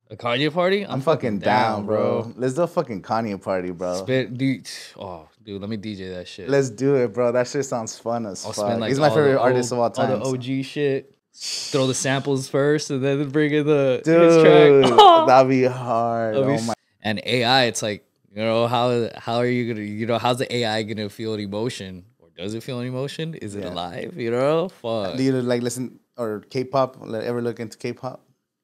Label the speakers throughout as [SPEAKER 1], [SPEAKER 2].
[SPEAKER 1] A Kanye party?
[SPEAKER 2] I'm fucking down, bro. Let's do a fucking Kanye party, bro.
[SPEAKER 1] Dude. Oh, dude, let me DJ that shit.
[SPEAKER 2] Let's do it, bro. That shit sounds fun as
[SPEAKER 1] I'll
[SPEAKER 2] fuck.
[SPEAKER 1] spend like
[SPEAKER 2] He's my favorite artist of all
[SPEAKER 1] all the
[SPEAKER 2] time.
[SPEAKER 1] OG shit. Throw the samples first, and then bring in the
[SPEAKER 2] Dude,
[SPEAKER 1] track.
[SPEAKER 2] that'd be hard.
[SPEAKER 1] That'd be
[SPEAKER 2] Oh my.
[SPEAKER 1] And AI, it's like, how are you gonna, how's the AI gonna feel an emotion, or does it feel an emotion? Is it alive? Fuck.
[SPEAKER 2] Do you like listen or K-pop? Ever look into K-pop?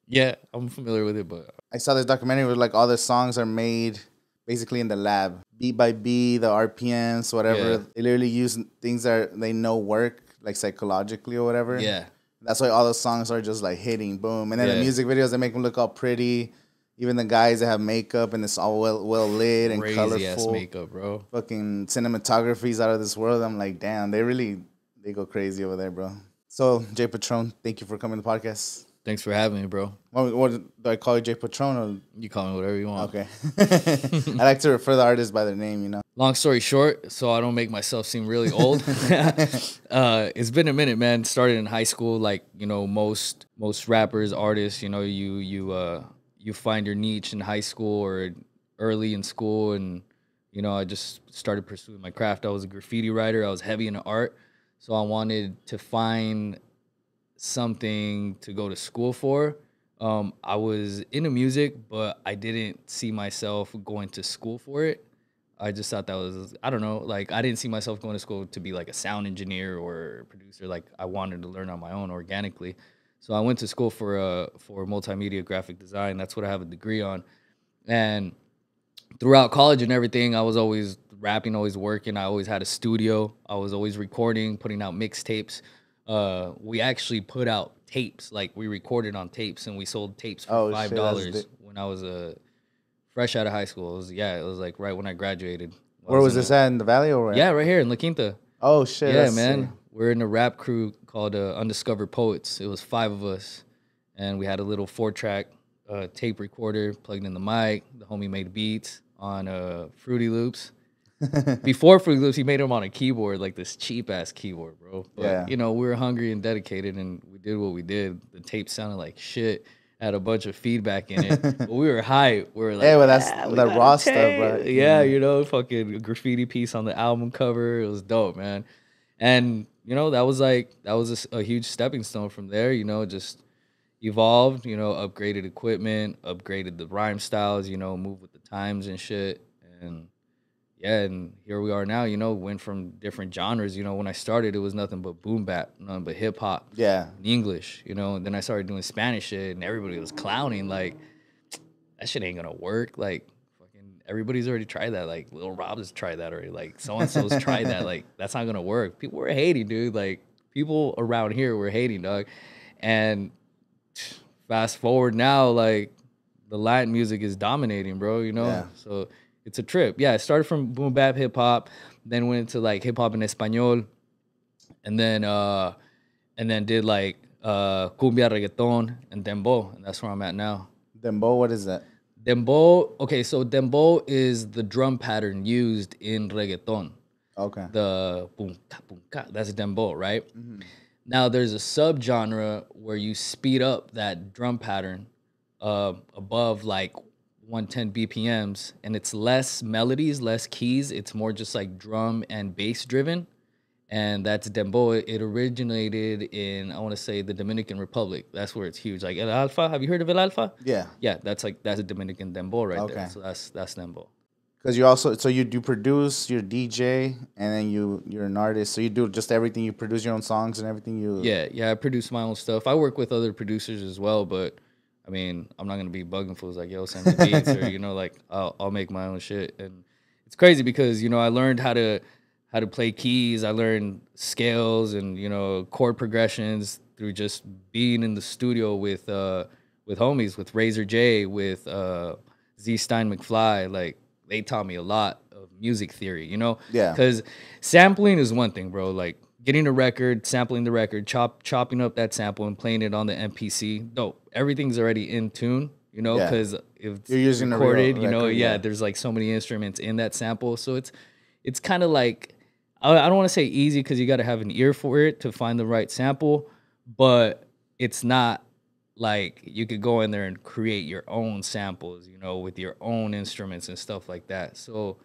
[SPEAKER 1] Yeah, I'm familiar with it, but
[SPEAKER 2] I saw this documentary where like all the songs are made basically in the lab, beat by beat, the RPMs, whatever.
[SPEAKER 1] Yeah.
[SPEAKER 2] They literally use things that they know work, like psychologically or whatever.
[SPEAKER 1] yeah,
[SPEAKER 2] That's why all the songs are just like hitting, boom. And then the music videos, they make them look all pretty. Even the guys that have makeup and it's all well lit and
[SPEAKER 1] crazy
[SPEAKER 2] colorful.
[SPEAKER 1] ass makeup, bro.
[SPEAKER 2] Fucking cinematography's out of this world. I'm like, damn, they go crazy over there, bro. So J Patron, thank you for coming to the podcast.
[SPEAKER 1] Thanks for having me, bro.
[SPEAKER 2] What do I call you, J Patron? Or?
[SPEAKER 1] You call me whatever you want.
[SPEAKER 2] Okay. I like to refer the artist by their name, you know.
[SPEAKER 1] Long story short, so I don't make myself seem really old. It's been a minute, man. Started in high school, like most rappers, artists. You find your niche in high school or early in school, and I just started pursuing my craft. I was a graffiti writer. I was heavy into art, so I wanted to find something to go to school for. I was into music, but I didn't see myself going to school for it. I just thought that was, I don't know, like I didn't see myself going to school to be like a sound engineer or a producer. Like I wanted to learn on my own organically. So I went to school for multimedia graphic design. That's what I have a degree on. And throughout college and everything, I was always rapping, always working. I always had a studio. I was always recording, putting out mixtapes. We actually put out tapes, like we recorded on tapes and we sold tapes for $5 when I was fresh out of high school. It was like right when I graduated.
[SPEAKER 2] Where was this at, in the Valley or where?
[SPEAKER 1] Yeah, right here in La Quinta.
[SPEAKER 2] Oh shit!
[SPEAKER 1] Yeah, man. We're in a rap crew called Undiscovered Poets. It was 5 of us, and we had a little 4-track tape recorder plugged in the mic. The homie made beats on Fruity Loops. Before Fruity Loops, he made them on a keyboard, like this cheap ass keyboard, bro. But we were hungry and dedicated, and we did what we did. The tape sounded like shit. Had a bunch of feedback in it, but we were hype. We were like,
[SPEAKER 2] well, that's that raw stuff, right?
[SPEAKER 1] Yeah, fucking graffiti piece on the album cover. It was dope, man. And that was a huge stepping stone from there. Just evolved. Upgraded equipment, upgraded the rhyme styles. Moved with the times and shit. And yeah, and here we are now, went from different genres. When I started, it was nothing but boom bap, nothing but hip hop.
[SPEAKER 2] Yeah.
[SPEAKER 1] English, and then I started doing Spanish shit, and everybody was clowning, like, that shit ain't gonna work. Like, fucking everybody's already tried that. Like, Lil Rob has tried that already. Like, so-and-so's tried that. Like, that's not gonna work. People were hating, dude. Like, people around here were hating, dog. And fast forward now, like, the Latin music is dominating, bro,
[SPEAKER 2] Yeah.
[SPEAKER 1] So it's a trip. Yeah, I started from boom bap hip hop, then went into like hip hop en español, and then did like cumbia, reggaeton, and dembow, and that's where I'm at now.
[SPEAKER 2] Dembow, what is that?
[SPEAKER 1] Dembow, okay, so dembow is the drum pattern used in reggaeton.
[SPEAKER 2] Okay.
[SPEAKER 1] The boom ka, that's dembow, right? Mm-hmm. Now there's a subgenre where you speed up that drum pattern above like 110 BPMs, and it's less melodies, less keys. It's more just like drum and bass driven, and that's dembow. It originated in, I want to say, the Dominican Republic. That's where it's huge. Like El Alfa. Have you heard of El Alfa?
[SPEAKER 2] Yeah.
[SPEAKER 1] Yeah, that's a Dominican dembow right there. So that's dembow.
[SPEAKER 2] Because you also, so you do produce, you're DJ, and then you're an artist. So you do just everything. You produce your own songs and everything.
[SPEAKER 1] Yeah. I produce my own stuff. I work with other producers as well, but I mean, I'm not gonna be bugging fools like, yo, send me beats, or like I'll make my own shit. And it's crazy because I learned how to play keys. I learned scales and chord progressions through just being in the studio with homies, with Razor J, with Z Stein McFly. Like, they taught me a lot of music theory.
[SPEAKER 2] Yeah.
[SPEAKER 1] Because sampling is one thing, bro. Like, getting a record, sampling the record, chopping up that sample and playing it on the MPC. No, everything's already in tune, because if it's
[SPEAKER 2] you're using
[SPEAKER 1] recorded,
[SPEAKER 2] the record,
[SPEAKER 1] there's like so many instruments in that sample. So it's kind of like, I don't want to say easy because you got to have an ear for it to find the right sample, but it's not like you could go in there and create your own samples, you know, with your own instruments and stuff like that. So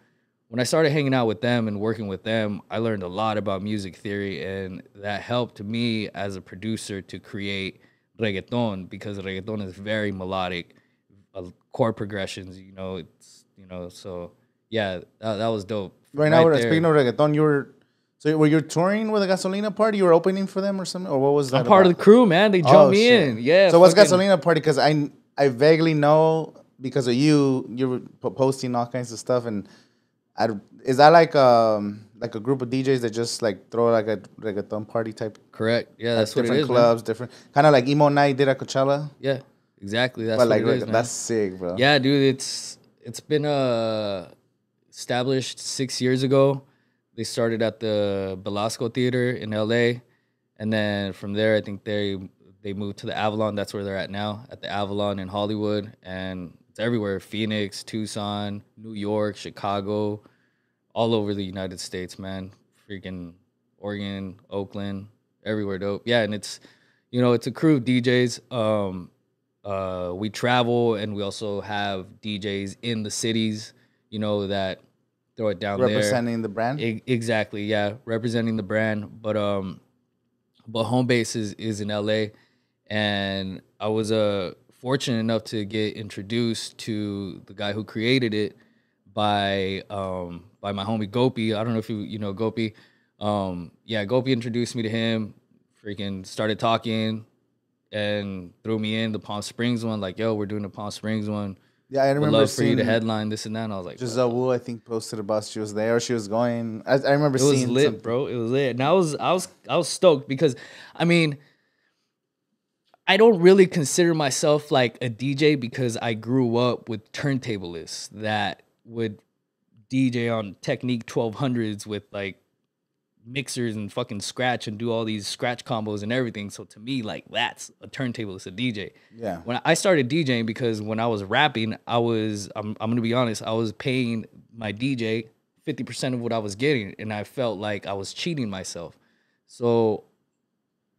[SPEAKER 1] when I started hanging out with them and working with them, I learned a lot about music theory, and that helped me as a producer to create reggaeton, because reggaeton is very melodic, chord progressions, you know, it's, you know, so yeah, that was dope.
[SPEAKER 2] Right now, speaking of reggaeton, were you touring with a Gasolina Party? You were opening for them or something, or what was that?
[SPEAKER 1] I'm part of the crew, man. They jumped me in. Yeah.
[SPEAKER 2] So what's Gasolina Party? Because I vaguely know because of you were posting all kinds of stuff, and is that like a group of DJs that just like throw like a reggaeton party type?
[SPEAKER 1] Correct. Yeah, that's what it is.
[SPEAKER 2] Different clubs, different kind of like emo night did at Coachella.
[SPEAKER 1] Yeah, exactly. That's what it is, man.
[SPEAKER 2] That's sick, bro.
[SPEAKER 1] Yeah, dude. It's been established 6 years ago. They started at the Belasco Theater in LA, and then from there, I think they moved to the Avalon. That's where they're at now, at the Avalon in Hollywood, and it's everywhere: Phoenix, Tucson, New York, Chicago, all over the United States, man. Freaking Oregon, Oakland, everywhere, dope. Yeah, and it's, you know, it's a crew of DJs. We travel, and we also have DJs in the cities, you know, that throw it down
[SPEAKER 2] representing the brand.
[SPEAKER 1] Exactly, yeah, representing the brand. But home base is in LA, and I was fortunate enough to get introduced to the guy who created it by my homie Gopi. I don't know if you know Gopi. Yeah, Gopi introduced me to him. Freaking started talking and threw me in the Palm Springs one. Like, yo, we're doing the Palm Springs one.
[SPEAKER 2] Yeah, I remember
[SPEAKER 1] would love for you to headline this and that. And I was like,
[SPEAKER 2] Giselle Wu, I think, posted about she was there or she was going. I remember seeing
[SPEAKER 1] it was lit,
[SPEAKER 2] something.
[SPEAKER 1] bro. It was lit. And I was stoked because, I mean, I don't really consider myself like a DJ because I grew up with turntablists that would DJ on Technique 1200s with like mixers and fucking scratch and do all these scratch combos and everything. So to me, like, that's a turntablist, a DJ.
[SPEAKER 2] Yeah.
[SPEAKER 1] When I started DJing, because when I was rapping, I'm gonna be honest, I was paying my DJ 50% of what I was getting, and I felt like I was cheating myself. So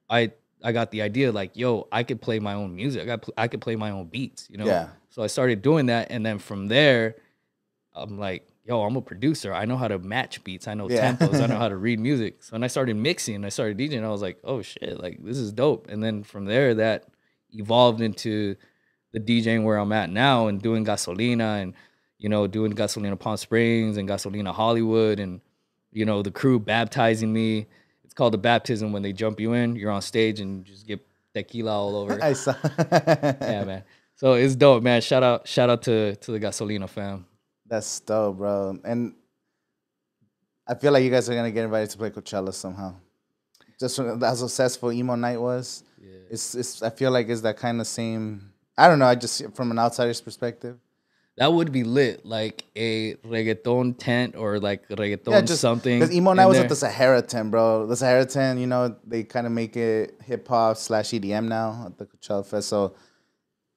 [SPEAKER 1] I got the idea, like, yo, I could play my own music. I could play my own beats, you know?
[SPEAKER 2] Yeah.
[SPEAKER 1] So I started doing that, and then from there, I'm like, yo, I'm a producer. I know how to match beats. I know tempos. I know how to read music. So when I started mixing, I started DJing, I was like, oh shit, like, this is dope. And then from there, that evolved into the DJing where I'm at now and doing Gasolina and, you know, doing Gasolina Palm Springs and Gasolina Hollywood and, you know, the crew baptizing me. It's called the baptism when they jump you in. You're on stage and just get tequila all over.
[SPEAKER 2] I saw.
[SPEAKER 1] Yeah, man. So it's dope, man. Shout out to the Gasolina fam.
[SPEAKER 2] That's dope, bro. And I feel like you guys are gonna get invited to play Coachella somehow. Just from how successful emo night was. Yeah. It's I feel like it's that kind of same. I don't know. I just from an outsider's perspective.
[SPEAKER 1] That would be lit, like a reggaeton tent or like reggaeton something.
[SPEAKER 2] Because emo night was at the Sahara tent, bro. The Sahara tent, you know, they kind of make it hip hop / EDM now at the Coachella Fest. So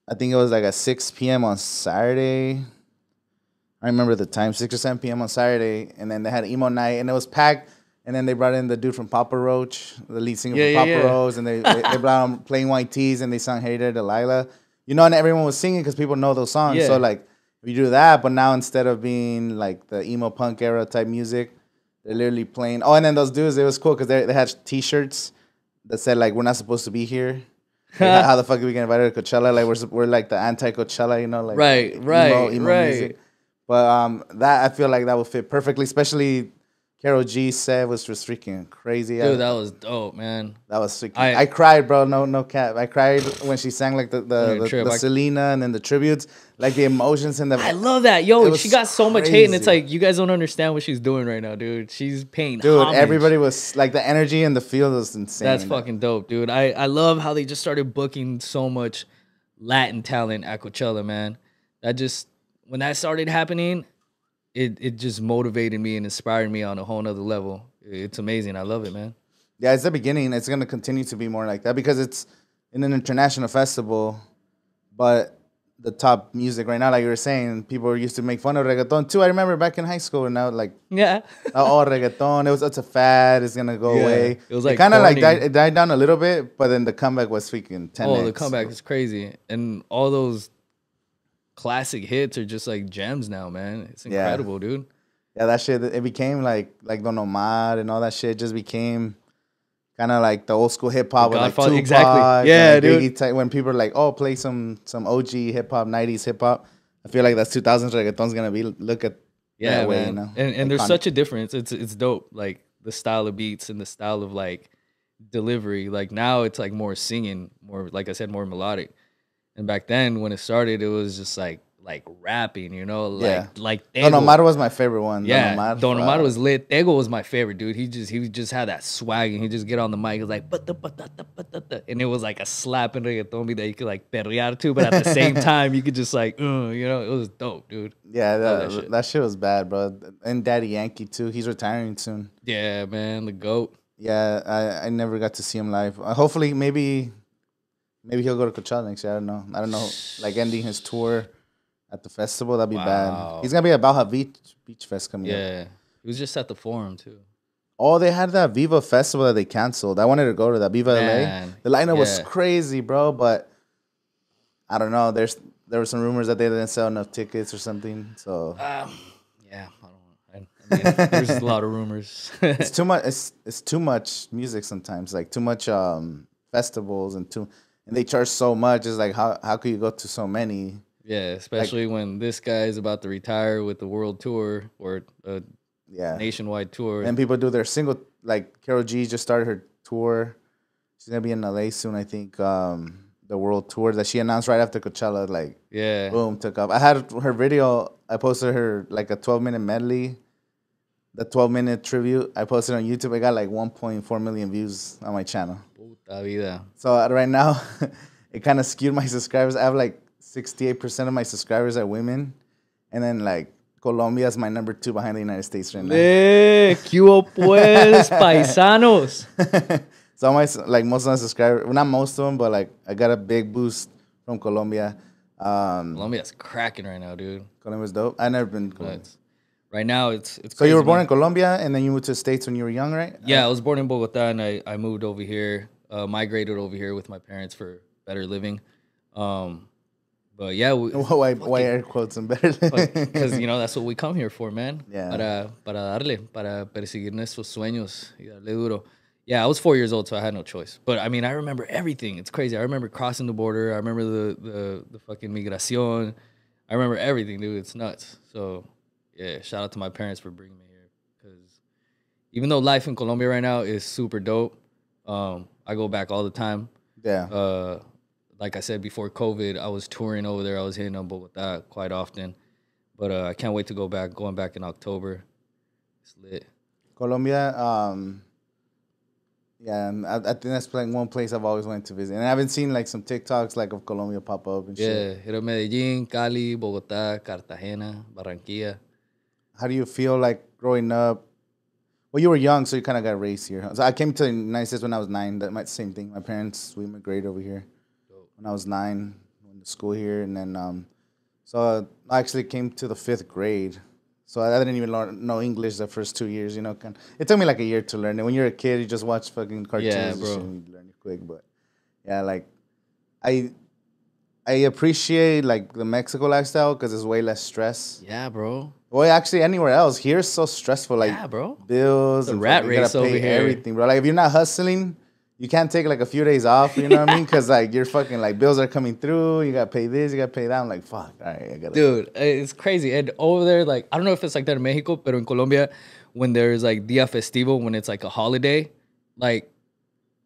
[SPEAKER 2] I think it was like at 6 p.m. on Saturday. I remember the time, 6 or 7 p.m. on Saturday, and then they had emo night, and it was packed. And then they brought in the dude from Papa Roach, the lead singer from Papa Roach, and they brought him playing White Tees, and they sung "Hey There, Delilah." You know, and everyone was singing because people know those songs. Yeah. So like, we do that, but now instead of being like the emo punk era type music, they're literally playing. Oh, and then those dudes, it was cool because they had T-shirts that said like, "We're not supposed to be here." Like, how the fuck are we get invited to Coachella? Like we're like the anti-Coachella, you know, like emo music. But that I feel like that would fit perfectly, especially Karol G's set was just freaking crazy.
[SPEAKER 1] Dude, that was dope, man.
[SPEAKER 2] That was freaking. I cried, bro. No cap. I cried when she sang like the Selena and then the tributes, like the emotions and the.
[SPEAKER 1] I love that, yo. She got so much hate, and it's like you guys don't understand what she's doing right now, dude. She's paying.
[SPEAKER 2] Dude,
[SPEAKER 1] homage.
[SPEAKER 2] Everybody was like the energy and the feel was insane.
[SPEAKER 1] That's fucking dope, dude. I love how they just started booking so much Latin talent at Coachella, man. When that started happening, it just motivated me and inspired me on a whole nother level. It's amazing. I love it, man.
[SPEAKER 2] Yeah, it's the beginning. It's going to continue to be more like that because it's in an international festival, but the top music right now. Like you were saying, people used to make fun of reggaeton too. I remember back in high school, and now like
[SPEAKER 1] Yeah.
[SPEAKER 2] oh reggaeton, it's a fad. It's gonna go
[SPEAKER 1] Yeah.
[SPEAKER 2] away.
[SPEAKER 1] It was like
[SPEAKER 2] kind of like
[SPEAKER 1] corny.
[SPEAKER 2] it died down a little bit, but then the comeback was freaking 10x.
[SPEAKER 1] Oh, the comeback is crazy. And all those classic hits are just like gems now, man. It's incredible, dude.
[SPEAKER 2] Yeah, that shit, it became like Don Omar and all that shit just became kind of like the old school hip hop with like Tupac.
[SPEAKER 1] Exactly. Yeah, dude.
[SPEAKER 2] Biggie, when people are like, oh, play some OG hip hop, 90s hip hop. I feel like that's 2000s reggaeton's gonna be look at that way, you know.
[SPEAKER 1] And there's such a difference. It's dope. Like the style of beats and the style of like delivery. Like now it's like more singing, more like I said, more melodic. And back then when it started, it was just like rapping, you know, like
[SPEAKER 2] Don Omar was my favorite one.
[SPEAKER 1] Yeah, Don Omar was lit. Tego was my favorite, dude. He just had that swag, and he just get on the mic. It was like, and it was like a slapping reggaeton beat that you could like perrear to, but at the same time you could just like, you know, it was dope, dude.
[SPEAKER 2] Yeah, that shit was bad, bro. And Daddy Yankee too. He's retiring soon.
[SPEAKER 1] Yeah, man, the GOAT.
[SPEAKER 2] Yeah, I never got to see him live. Hopefully, maybe he'll go to Coachella next year. I don't know. Like ending his tour at the festival, that'd be bad. He's gonna be at Baja Beach Fest coming up.
[SPEAKER 1] Yeah, he was just at the Forum too.
[SPEAKER 2] Oh, they had that Viva Festival that they canceled. I wanted to go to that Viva LA. The lineup was crazy, bro. But I don't know. There were some rumors that they didn't sell enough tickets or something. So
[SPEAKER 1] yeah, I mean, there's a lot of rumors.
[SPEAKER 2] It's too much. It's too much music sometimes. Like too much festivals and they charge so much. It's like how could you go to so many?
[SPEAKER 1] Yeah, especially when this guy is about to retire with the world tour or a nationwide tour.
[SPEAKER 2] And people do their single, like Karol G just started her tour. She's going to be in LA soon, I think. The world tour that she announced right after Coachella, like, boom, took off. I had her video. I posted her, like, a 12-minute medley, the 12-minute tribute. I posted on YouTube. I got, like, 1.4 million views on my channel.
[SPEAKER 1] Puta vida.
[SPEAKER 2] So right now, it kind of skewed my subscribers. I have, like, 68% of my subscribers are women, and then like Colombia is my number 2 behind the United States right now.
[SPEAKER 1] ¿Qué pues, paisanos?
[SPEAKER 2] So most of my subscribers, well, not most of them, but like I got a big boost from Colombia.
[SPEAKER 1] Colombia's cracking right now, dude.
[SPEAKER 2] Colombia's dope. I've never been to Colombia.
[SPEAKER 1] Right now, it's
[SPEAKER 2] so
[SPEAKER 1] crazy,
[SPEAKER 2] you were born in Colombia, and then you moved to the States when you were young, right?
[SPEAKER 1] Yeah, I was born in Bogota, and I moved over here, migrated over here with my parents for better living. But yeah,
[SPEAKER 2] why air quotes and better?
[SPEAKER 1] Because you know that's what we come here for, man.
[SPEAKER 2] Yeah.
[SPEAKER 1] Para perseguir nuestros sueños y darle duro. Yeah, I was 4 years old, so I had no choice. But I mean, I remember everything. It's crazy. I remember crossing the border. I remember the fucking migración. I remember everything, dude. It's nuts. So yeah, shout out to my parents for bringing me here. Because even though life in Colombia right now is super dope, I go back all the time.
[SPEAKER 2] Yeah.
[SPEAKER 1] Like I said, before COVID, I was touring over there. I was hitting up Bogota quite often. But I can't wait to go back. Going back in October. It's lit.
[SPEAKER 2] Colombia, yeah, and I think that's like one place I've always wanted to visit. And I've been seeing like some TikToks like of Colombia pop up and shit.
[SPEAKER 1] Yeah, hit up Medellin, Cali, Bogota, Cartagena, Barranquilla.
[SPEAKER 2] How do you feel like growing up? Well, you were young, so you kind of got raised here. So I came to the United States when I was 9. That might same thing. My parents, we immigrated over here when I was 9. Went to school here, and then so I actually came to the 5th grade. So I didn't even know English the first 2 years. You know, it took me like a year to learn it. When you're a kid, you just watch fucking cartoons and shit, and you learn it quick. But yeah, like I appreciate like the Mexico lifestyle because there's way less stress.
[SPEAKER 1] Yeah, bro.
[SPEAKER 2] Well, actually, anywhere else here is so stressful. Like,
[SPEAKER 1] yeah, bro.
[SPEAKER 2] Bills,
[SPEAKER 1] the rat race over here.
[SPEAKER 2] Everything, bro. Like, if you're not hustling, you can't take like a few days off. You know what I mean? Because like you're fucking like bills are coming through. You gotta pay this. You gotta pay that. I'm like, fuck. All right, I gotta.
[SPEAKER 1] Dude, it's crazy. And over there, like, I don't know if it's like that in Mexico, but in Colombia, when there's like Dia Festivo, when it's like a holiday, like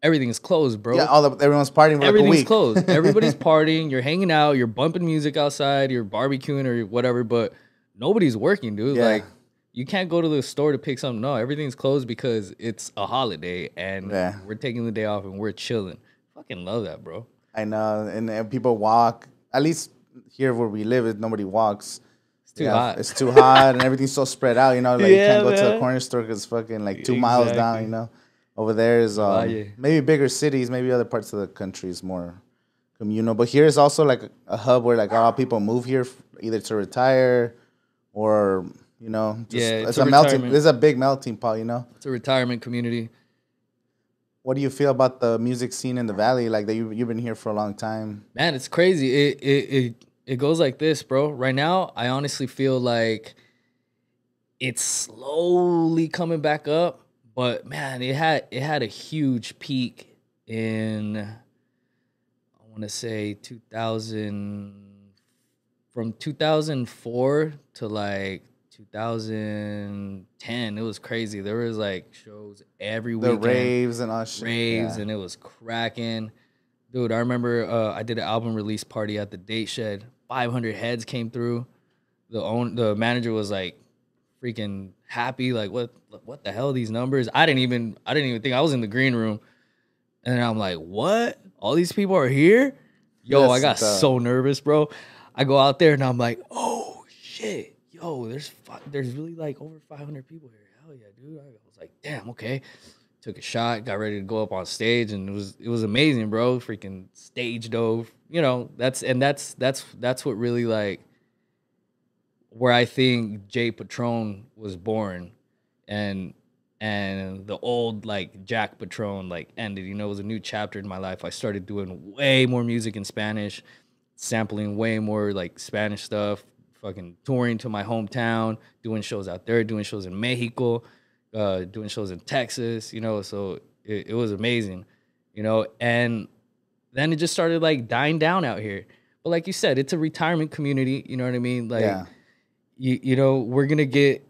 [SPEAKER 1] everything is closed, bro.
[SPEAKER 2] Yeah, everyone's partying for like a week.
[SPEAKER 1] Everything's closed. Everybody's partying. You're hanging out. You're bumping music outside. You're barbecuing or whatever, but nobody's working, dude.
[SPEAKER 2] Yeah.
[SPEAKER 1] Like, you can't go to the store to pick something. No, everything's closed because it's a holiday and we're taking the day off and we're chilling. Fucking love that, bro.
[SPEAKER 2] I know. And people walk. At least here where we live, nobody walks.
[SPEAKER 1] It's too hot.
[SPEAKER 2] It's too hot and everything's so spread out. You know, like you can't go to a corner store because it's fucking like 2 miles down, you know. Over there is maybe bigger cities, maybe other parts of the country is more communal. But here is also like a hub where like a lot of people move here either to retire or just it's a melting. This is a big melting pot.
[SPEAKER 1] It's a retirement community.
[SPEAKER 2] What do you feel about the music scene in the Valley? Like that you've been here for a long time.
[SPEAKER 1] Man, it's crazy. It goes like this, bro. Right now, I honestly feel like it's slowly coming back up. But man, it had a huge peak in, I want to say 2004 to like 2010. It was crazy. There was like shows every weekend.
[SPEAKER 2] The raves and all shit.
[SPEAKER 1] Raves, and it was cracking. Dude, I remember I did an album release party at the Date Shed. 500 heads came through. The manager was like freaking happy, like what the hell are these numbers? I didn't even think I was in the green room. And I'm like, what? All these people are here? Yo, I got so nervous, bro. I go out there and I'm like, oh shit. Yo, there's really like over 500 people here. Hell yeah, dude. I was like, damn, okay. Took a shot, got ready to go up on stage, and it was amazing, bro. Freaking stage dove. That's what really like where I think J Patron was born, and the old like Jack Patron like ended. It was a new chapter in my life. I started doing way more music in Spanish, sampling way more like Spanish stuff, fucking touring to my hometown, doing shows out there, doing shows in Mexico, doing shows in Texas, so it was amazing, and then it just started like dying down out here. But like you said, it's a retirement community, you know what I mean? Like, yeah. We're going to get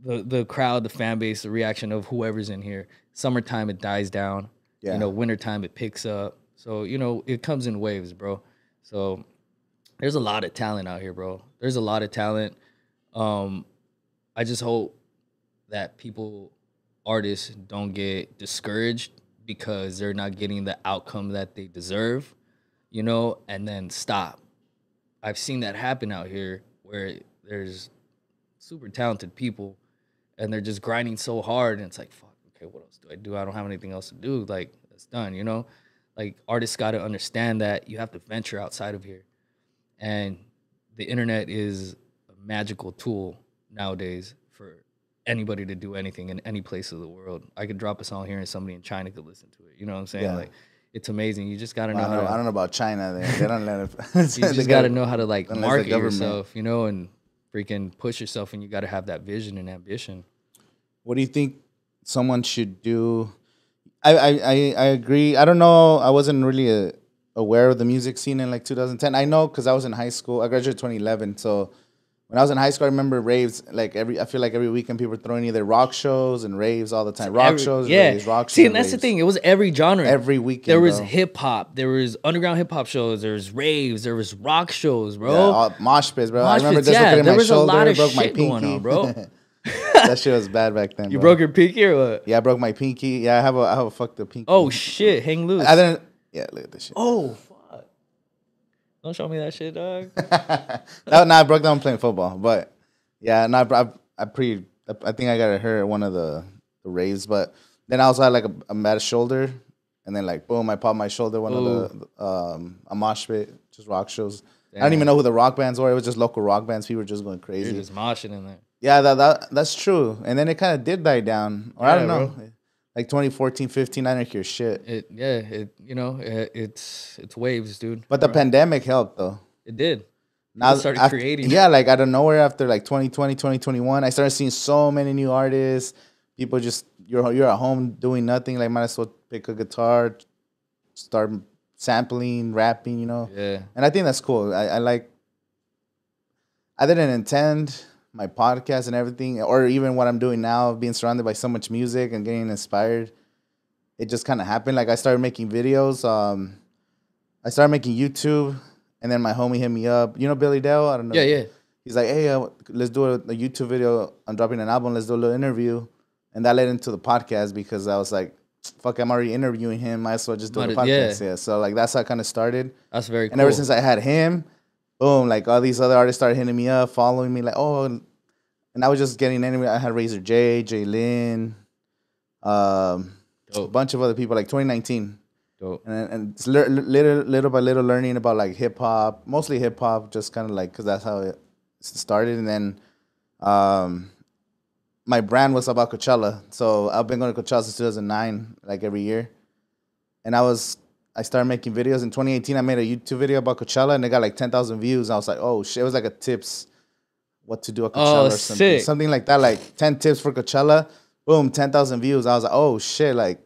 [SPEAKER 1] the crowd, the fan base, the reaction of whoever's in here. Summertime, it dies down. Yeah. Wintertime, it picks up. So, it comes in waves, bro. So there's a lot of talent out here, bro. There's a lot of talent. I just hope that artists don't get discouraged because they're not getting the outcome that they deserve, and then stop. I've seen that happen out here where there's super talented people and they're just grinding so hard and it's like, fuck, okay, what else do I do? I don't have anything else to do. Like, it's done, Like, artists got to understand that you have to venture outside of here. And the internet is a magical tool nowadays for anybody to do anything in any place of the world. I could drop a song here and somebody in China could listen to it. You know what I'm saying? Yeah. Like, it's amazing. You just got to know how to...
[SPEAKER 2] I don't know about China. They don't let it...
[SPEAKER 1] You just got to know how to, like, market yourself, and freaking push yourself, and you got to have that vision and ambition.
[SPEAKER 2] What do you think someone should do? I agree. I don't know. I wasn't really aware of the music scene in, like, 2010. I know because I was in high school. I graduated 2011, so... When I was in high school, I remember raves. Like I feel like every weekend people were throwing either rock shows and raves all the time. Raves, raves, rock shows.
[SPEAKER 1] See, and that's the thing. It was every genre.
[SPEAKER 2] Every weekend.
[SPEAKER 1] There was hip hop. There was underground hip hop shows. There was raves. There was rock shows, bro.
[SPEAKER 2] Yeah, mosh pits, bro. I remember dislocating my shoulder, broke my pinky.
[SPEAKER 1] Going on, bro.
[SPEAKER 2] That shit was bad back then.
[SPEAKER 1] You broke your pinky or what?
[SPEAKER 2] Yeah, I broke my pinky. Yeah, I have a fucked up pinky.
[SPEAKER 1] Oh shit, hang loose.
[SPEAKER 2] I didn't. Yeah, look at this shit.
[SPEAKER 1] Oh. Fuck. Don't show me that shit, dog.
[SPEAKER 2] I broke down playing football, but. Yeah, and I think I got hurt at one of the raves, but then I also had like a bad shoulder, and then like boom, I popped my shoulder. One of the a mosh pit, just rock shows. Damn. I don't even know who the rock bands were. It was just local rock bands. People were just going crazy.
[SPEAKER 1] You're just moshing in there.
[SPEAKER 2] Yeah, that's true. And then it kind of did die down, or I don't know. Bro. Like 2014, 15, I didn't hear shit.
[SPEAKER 1] It's waves, dude.
[SPEAKER 2] But the pandemic helped though.
[SPEAKER 1] It did.
[SPEAKER 2] Now
[SPEAKER 1] started creating.
[SPEAKER 2] Yeah, like out of nowhere after like 2020, 2021, I started seeing so many new artists. People just you're at home doing nothing. Like might as well pick a guitar, start sampling, rapping.
[SPEAKER 1] Yeah.
[SPEAKER 2] And I think that's cool. I like. I didn't intend my podcast and everything, or even what I'm doing now, being surrounded by so much music and getting inspired. It just kind of happened. Like I started making videos. I started making YouTube. And then my homie hit me up. Billy Dale? I don't know.
[SPEAKER 1] Yeah.
[SPEAKER 2] He's like, hey, let's do a YouTube video. I'm dropping an album. Let's do a little interview. And that led into the podcast because I was like, fuck, I'm already interviewing him. Might as well just do the podcast. Yeah. So like that's how it kind of started.
[SPEAKER 1] That's very cool.
[SPEAKER 2] And ever since I had him, boom, like all these other artists started hitting me up, following me. Like, oh, and I was just getting anywhere. I had Razor J, Lynn, a bunch of other people. Like 2019.
[SPEAKER 1] Dope.
[SPEAKER 2] And it's little by little learning about like hip hop, mostly hip hop, just kind of like because that's how it started. And then my brand was about Coachella, so I've been going to Coachella since 2009, like every year. And I started making videos in 2018. I made a YouTube video about Coachella, and it got like 10,000 views. I was like, oh shit! It was like a tips, what to do at Coachella or something, something like that, like 10 tips for Coachella. Boom, 10,000 views. I was like, oh shit! Like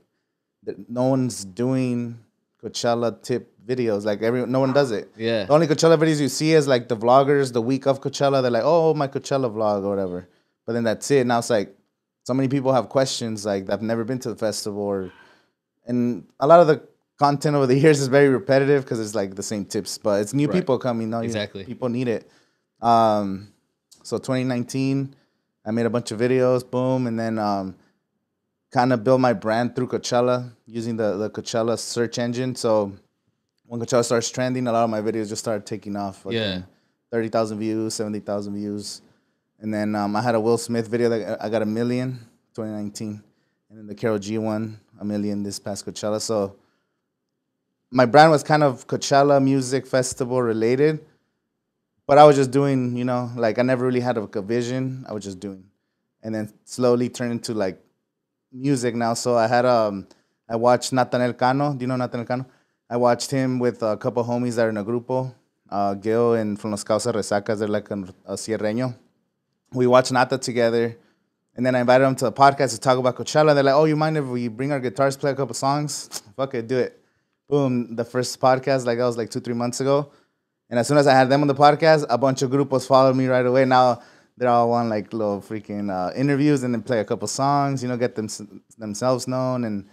[SPEAKER 2] no one's doing Coachella tip videos. Like no one does it.
[SPEAKER 1] Yeah.
[SPEAKER 2] The only Coachella videos you see is like the vloggers the week of Coachella. They're like, oh, my Coachella vlog or whatever. But then that's it. Now it's like so many people have questions like that have never been to the festival, and a lot of the content over the years is very repetitive because it's like the same tips. But it's new people coming. No,
[SPEAKER 1] exactly.
[SPEAKER 2] People need it. So 2019, I made a bunch of videos. Boom, and then kind of build my brand through Coachella using the Coachella search engine. So when Coachella starts trending, a lot of my videos just started taking off. Like 30,000 views, 70,000 views. And then I had a Will Smith video that I got 1 million, 2019. And then the Karol G one, 1 million this past Coachella. So my brand was kind of Coachella music festival related. But I was just doing, you know, like I never really had a vision. I was just doing. And then slowly turned into like music now. So I had I watched Nathaniel Cano. Do you know Nathaniel Cano? I watched him with a couple homies that are in a grupo. Gil and from Los Causa Resacas, they're like a Sierreño. We watched Nata together. And then I invited them to the podcast to talk about Coachella. They're like, oh, you mind if we bring our guitars, play a couple songs? Fuck it, do it. Boom. The first podcast, like that was like 2-3 months ago. And as soon as I had them on the podcast, a bunch of grupos followed me right away. Now they're all on like little freaking interviews and then play a couple songs, you know, get themselves known. And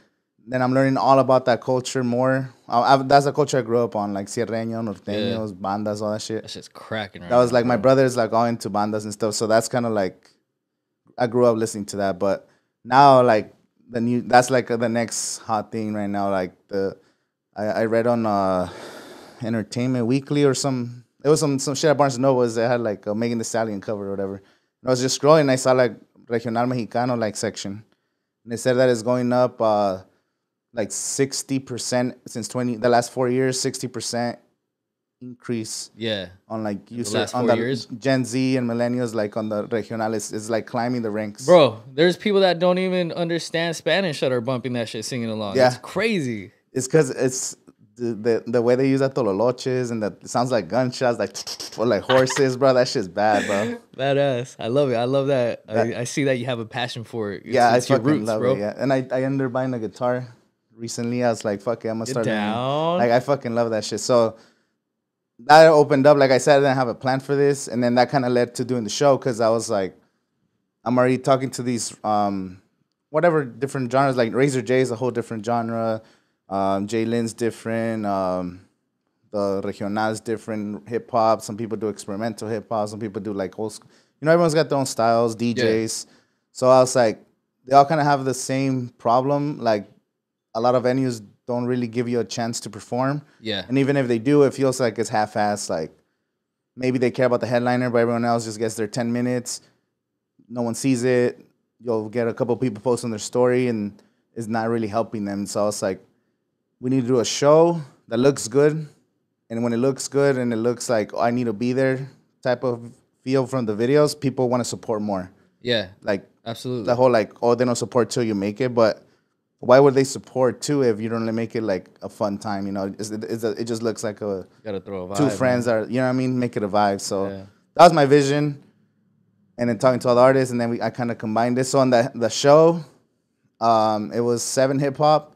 [SPEAKER 2] then I'm learning all about that culture more. That's the culture I grew up on, like Sierreño, Norteños, bandas, all that shit.
[SPEAKER 1] That shit's cracking right
[SPEAKER 2] now. That was like
[SPEAKER 1] bro.
[SPEAKER 2] My brother's like all into bandas and stuff. So that's kind of like, I grew up listening to that. But now like that's like the next hot thing right now. Like I read on Entertainment Weekly or it was some shit at Barnes & Noble. They had like a Megan Thee Stallion cover or whatever. And I was just scrolling and I saw like Regional Mexicano like section. And they said that it's going up like 60% since the last 4 years, 60% increase.
[SPEAKER 1] Yeah.
[SPEAKER 2] On like on the
[SPEAKER 1] years?
[SPEAKER 2] Gen Z and millennials, like on the Regional is like climbing the ranks.
[SPEAKER 1] Bro, there's people that don't even understand Spanish that are bumping that shit, singing along. Yeah. It's crazy.
[SPEAKER 2] It's because it's the way they use that tololoches and it sounds like gunshots, like or like horses, bro. That shit's bad, bro.
[SPEAKER 1] Badass. I love it. I love that. I see that you have a passion for it.
[SPEAKER 2] It's your roots, love bro. It, yeah. And I ended up buying a guitar recently. I was like, fuck it, I'm gonna start
[SPEAKER 1] down.
[SPEAKER 2] Like I fucking love that shit. So that opened up. Like I said, I didn't have a plan for this, and then that kind of led to doing the show because I was like, I'm already talking to these whatever different genres. Like Razor J is a whole different genre. Jay Lynn's different. The Regional's different. Hip hop. Some people do experimental hip hop. Some people do like old school. You know, everyone's got their own styles. DJs. Yeah. So I was like, they all kind of have the same problem. Like a lot of venues don't really give you a chance to perform.
[SPEAKER 1] Yeah.
[SPEAKER 2] And even if they do, it feels like it's half-assed. Like maybe they care about the headliner, but everyone else just gets their 10 minutes. No one sees it. You'll get a couple people posting their story, and it's not really helping them. So it's like, we need to do a show that looks good. And when it looks good and it looks like, oh, I need to be there type of feel from the videos, people want to support more.
[SPEAKER 1] Yeah.
[SPEAKER 2] Like,
[SPEAKER 1] absolutely.
[SPEAKER 2] The whole like, oh, they don't support till you make it. But why would they support too if you don't make it like a fun time? You know, it just looks like
[SPEAKER 1] gotta throw a vibe,
[SPEAKER 2] two friends are, you know what I mean? Make it a vibe. So that was my vision. And then talking to all the artists, and then I kind of combined this. So on the show, it was 7 hip hop.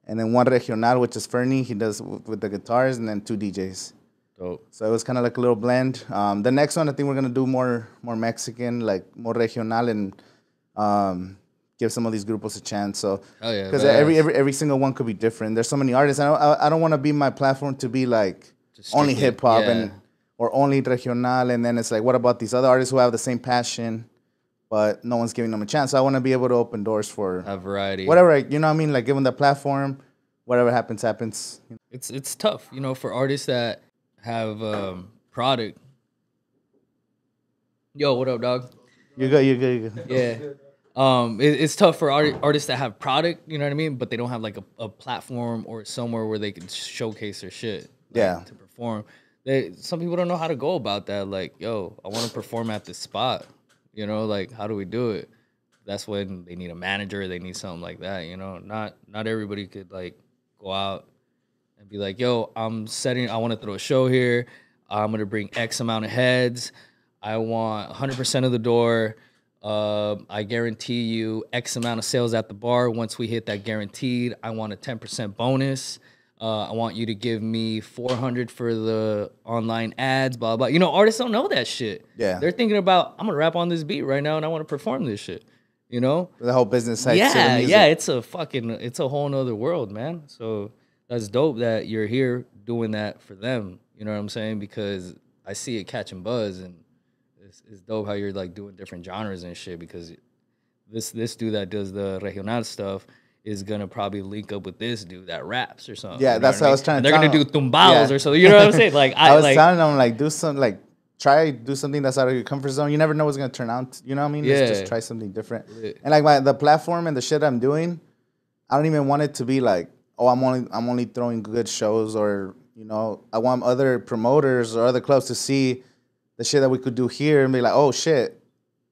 [SPEAKER 2] And then 1 regional, which is Fernie. He does with the guitars, and then 2 DJs.
[SPEAKER 1] Dope.
[SPEAKER 2] So it was kind of like a little blend. The next one, I think we're gonna do more Mexican, like more regional, and give some of these grupos a chance. So because every single one could be different. There's so many artists. I don't want to be my platform to be like only hip hop or only regional, and then it's like, what about these other artists who have the same passion? But no one's giving them a chance. So I want to be able to open doors for
[SPEAKER 1] a variety.
[SPEAKER 2] Whatever, you know what I mean? Like, give them the platform. Whatever happens, happens.
[SPEAKER 1] It's tough, you know, for artists that have product. Yo, what up, dog?
[SPEAKER 2] You're good.
[SPEAKER 1] Yeah. It's tough for artists that have product, you know what I mean, but they don't have like a platform or somewhere where they can showcase their shit, to perform. Some people don't know how to go about that. Like, yo, I want to perform at this spot, you know, like how do we do it? That's when they need a manager, they need something like that, you know. Not everybody could like go out and be like, yo, I want to throw a show here. I'm gonna bring X amount of heads. I want 100% of the door. I guarantee you X amount of sales at the bar. Once we hit that guaranteed, I want a 10% bonus. I want you to give me 400 for the online ads, blah, blah. You know, artists don't know that shit.
[SPEAKER 2] Yeah.
[SPEAKER 1] They're thinking about, I'm going to rap on this beat right now and I want to perform this shit, you know?
[SPEAKER 2] The whole business side.
[SPEAKER 1] Yeah, it's a whole nother world, man. So that's dope that you're here doing that for them. You know what I'm saying? Because I see it catching buzz, and it's dope how you're like doing different genres and shit, because this dude that does the regional stuff is gonna probably link up with this dude that raps or something.
[SPEAKER 2] Yeah, that's what I was trying to
[SPEAKER 1] tell them. They're gonna do tumbados or something. You know what I'm saying? Like
[SPEAKER 2] I was telling them, like, do something that's out of your comfort zone. You never know what's gonna turn out. You know what I mean?
[SPEAKER 1] Yeah.
[SPEAKER 2] Just try something different. And like the platform and the shit I'm doing, I don't even want it to be like, oh, I'm only throwing good shows, or you know, I want other promoters or other clubs to see the shit that we could do here and be like, oh shit,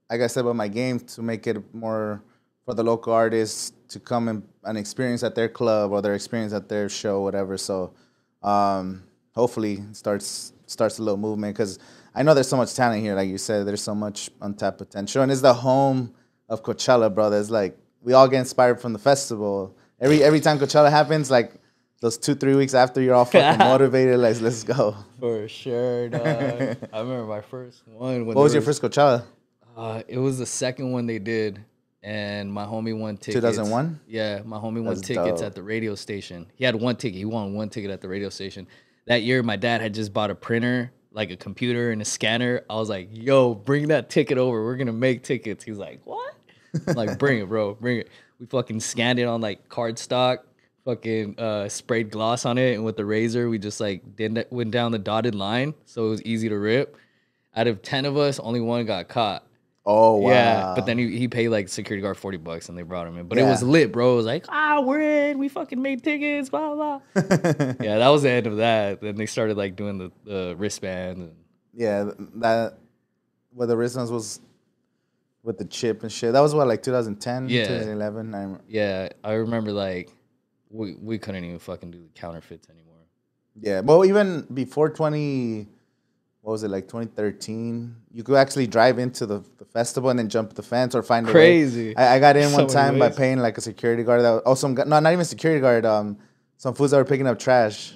[SPEAKER 2] I got to step up my game to make it more for the local artists to come and experience at their club or their experience at their show, whatever. So hopefully it starts a little movement, because I know there's so much talent here. Like you said, there's so much untapped potential. And it's the home of Coachella, bro. There's like, we all get inspired from the festival. Every time Coachella happens, like those 2-3 weeks after, you're all fucking motivated. Like, let's go.
[SPEAKER 1] For sure, dog. I remember my first one.
[SPEAKER 2] What was your first Coachella?
[SPEAKER 1] It was the second one they did, and my homie won tickets.
[SPEAKER 2] 2001?
[SPEAKER 1] Yeah, my homie won tickets at the radio station. He had one ticket. He won one ticket at the radio station. That year, my dad had just bought a printer, like a computer and a scanner. I was like, yo, bring that ticket over. We're going to make tickets. He's like, what? I'm like, bring it, bro. Bring it. We fucking scanned it on, like, cardstock, fucking sprayed gloss on it, and with the razor, we just, like, went down the dotted line, so it was easy to rip. Out of 10 of us, only one got caught.
[SPEAKER 2] Oh, wow.
[SPEAKER 1] Yeah, but then he paid like security guard $40 and they brought him in. But it was lit, bro. It was like, we're in. We fucking made tickets, blah, blah. Yeah, that was the end of that. Then they started like doing the wristband. And
[SPEAKER 2] yeah, that, where the wristbands was with the chip and shit. That was what, like 2010, 2011?
[SPEAKER 1] Yeah, I remember like we couldn't even fucking do the counterfeits anymore. Yeah,
[SPEAKER 2] well, even before 2013, you could actually drive into the festival and then jump the fence or find
[SPEAKER 1] crazy.
[SPEAKER 2] A way. I got in one time by paying like a security guard. That was, not even security guard. Some fools that were picking up trash.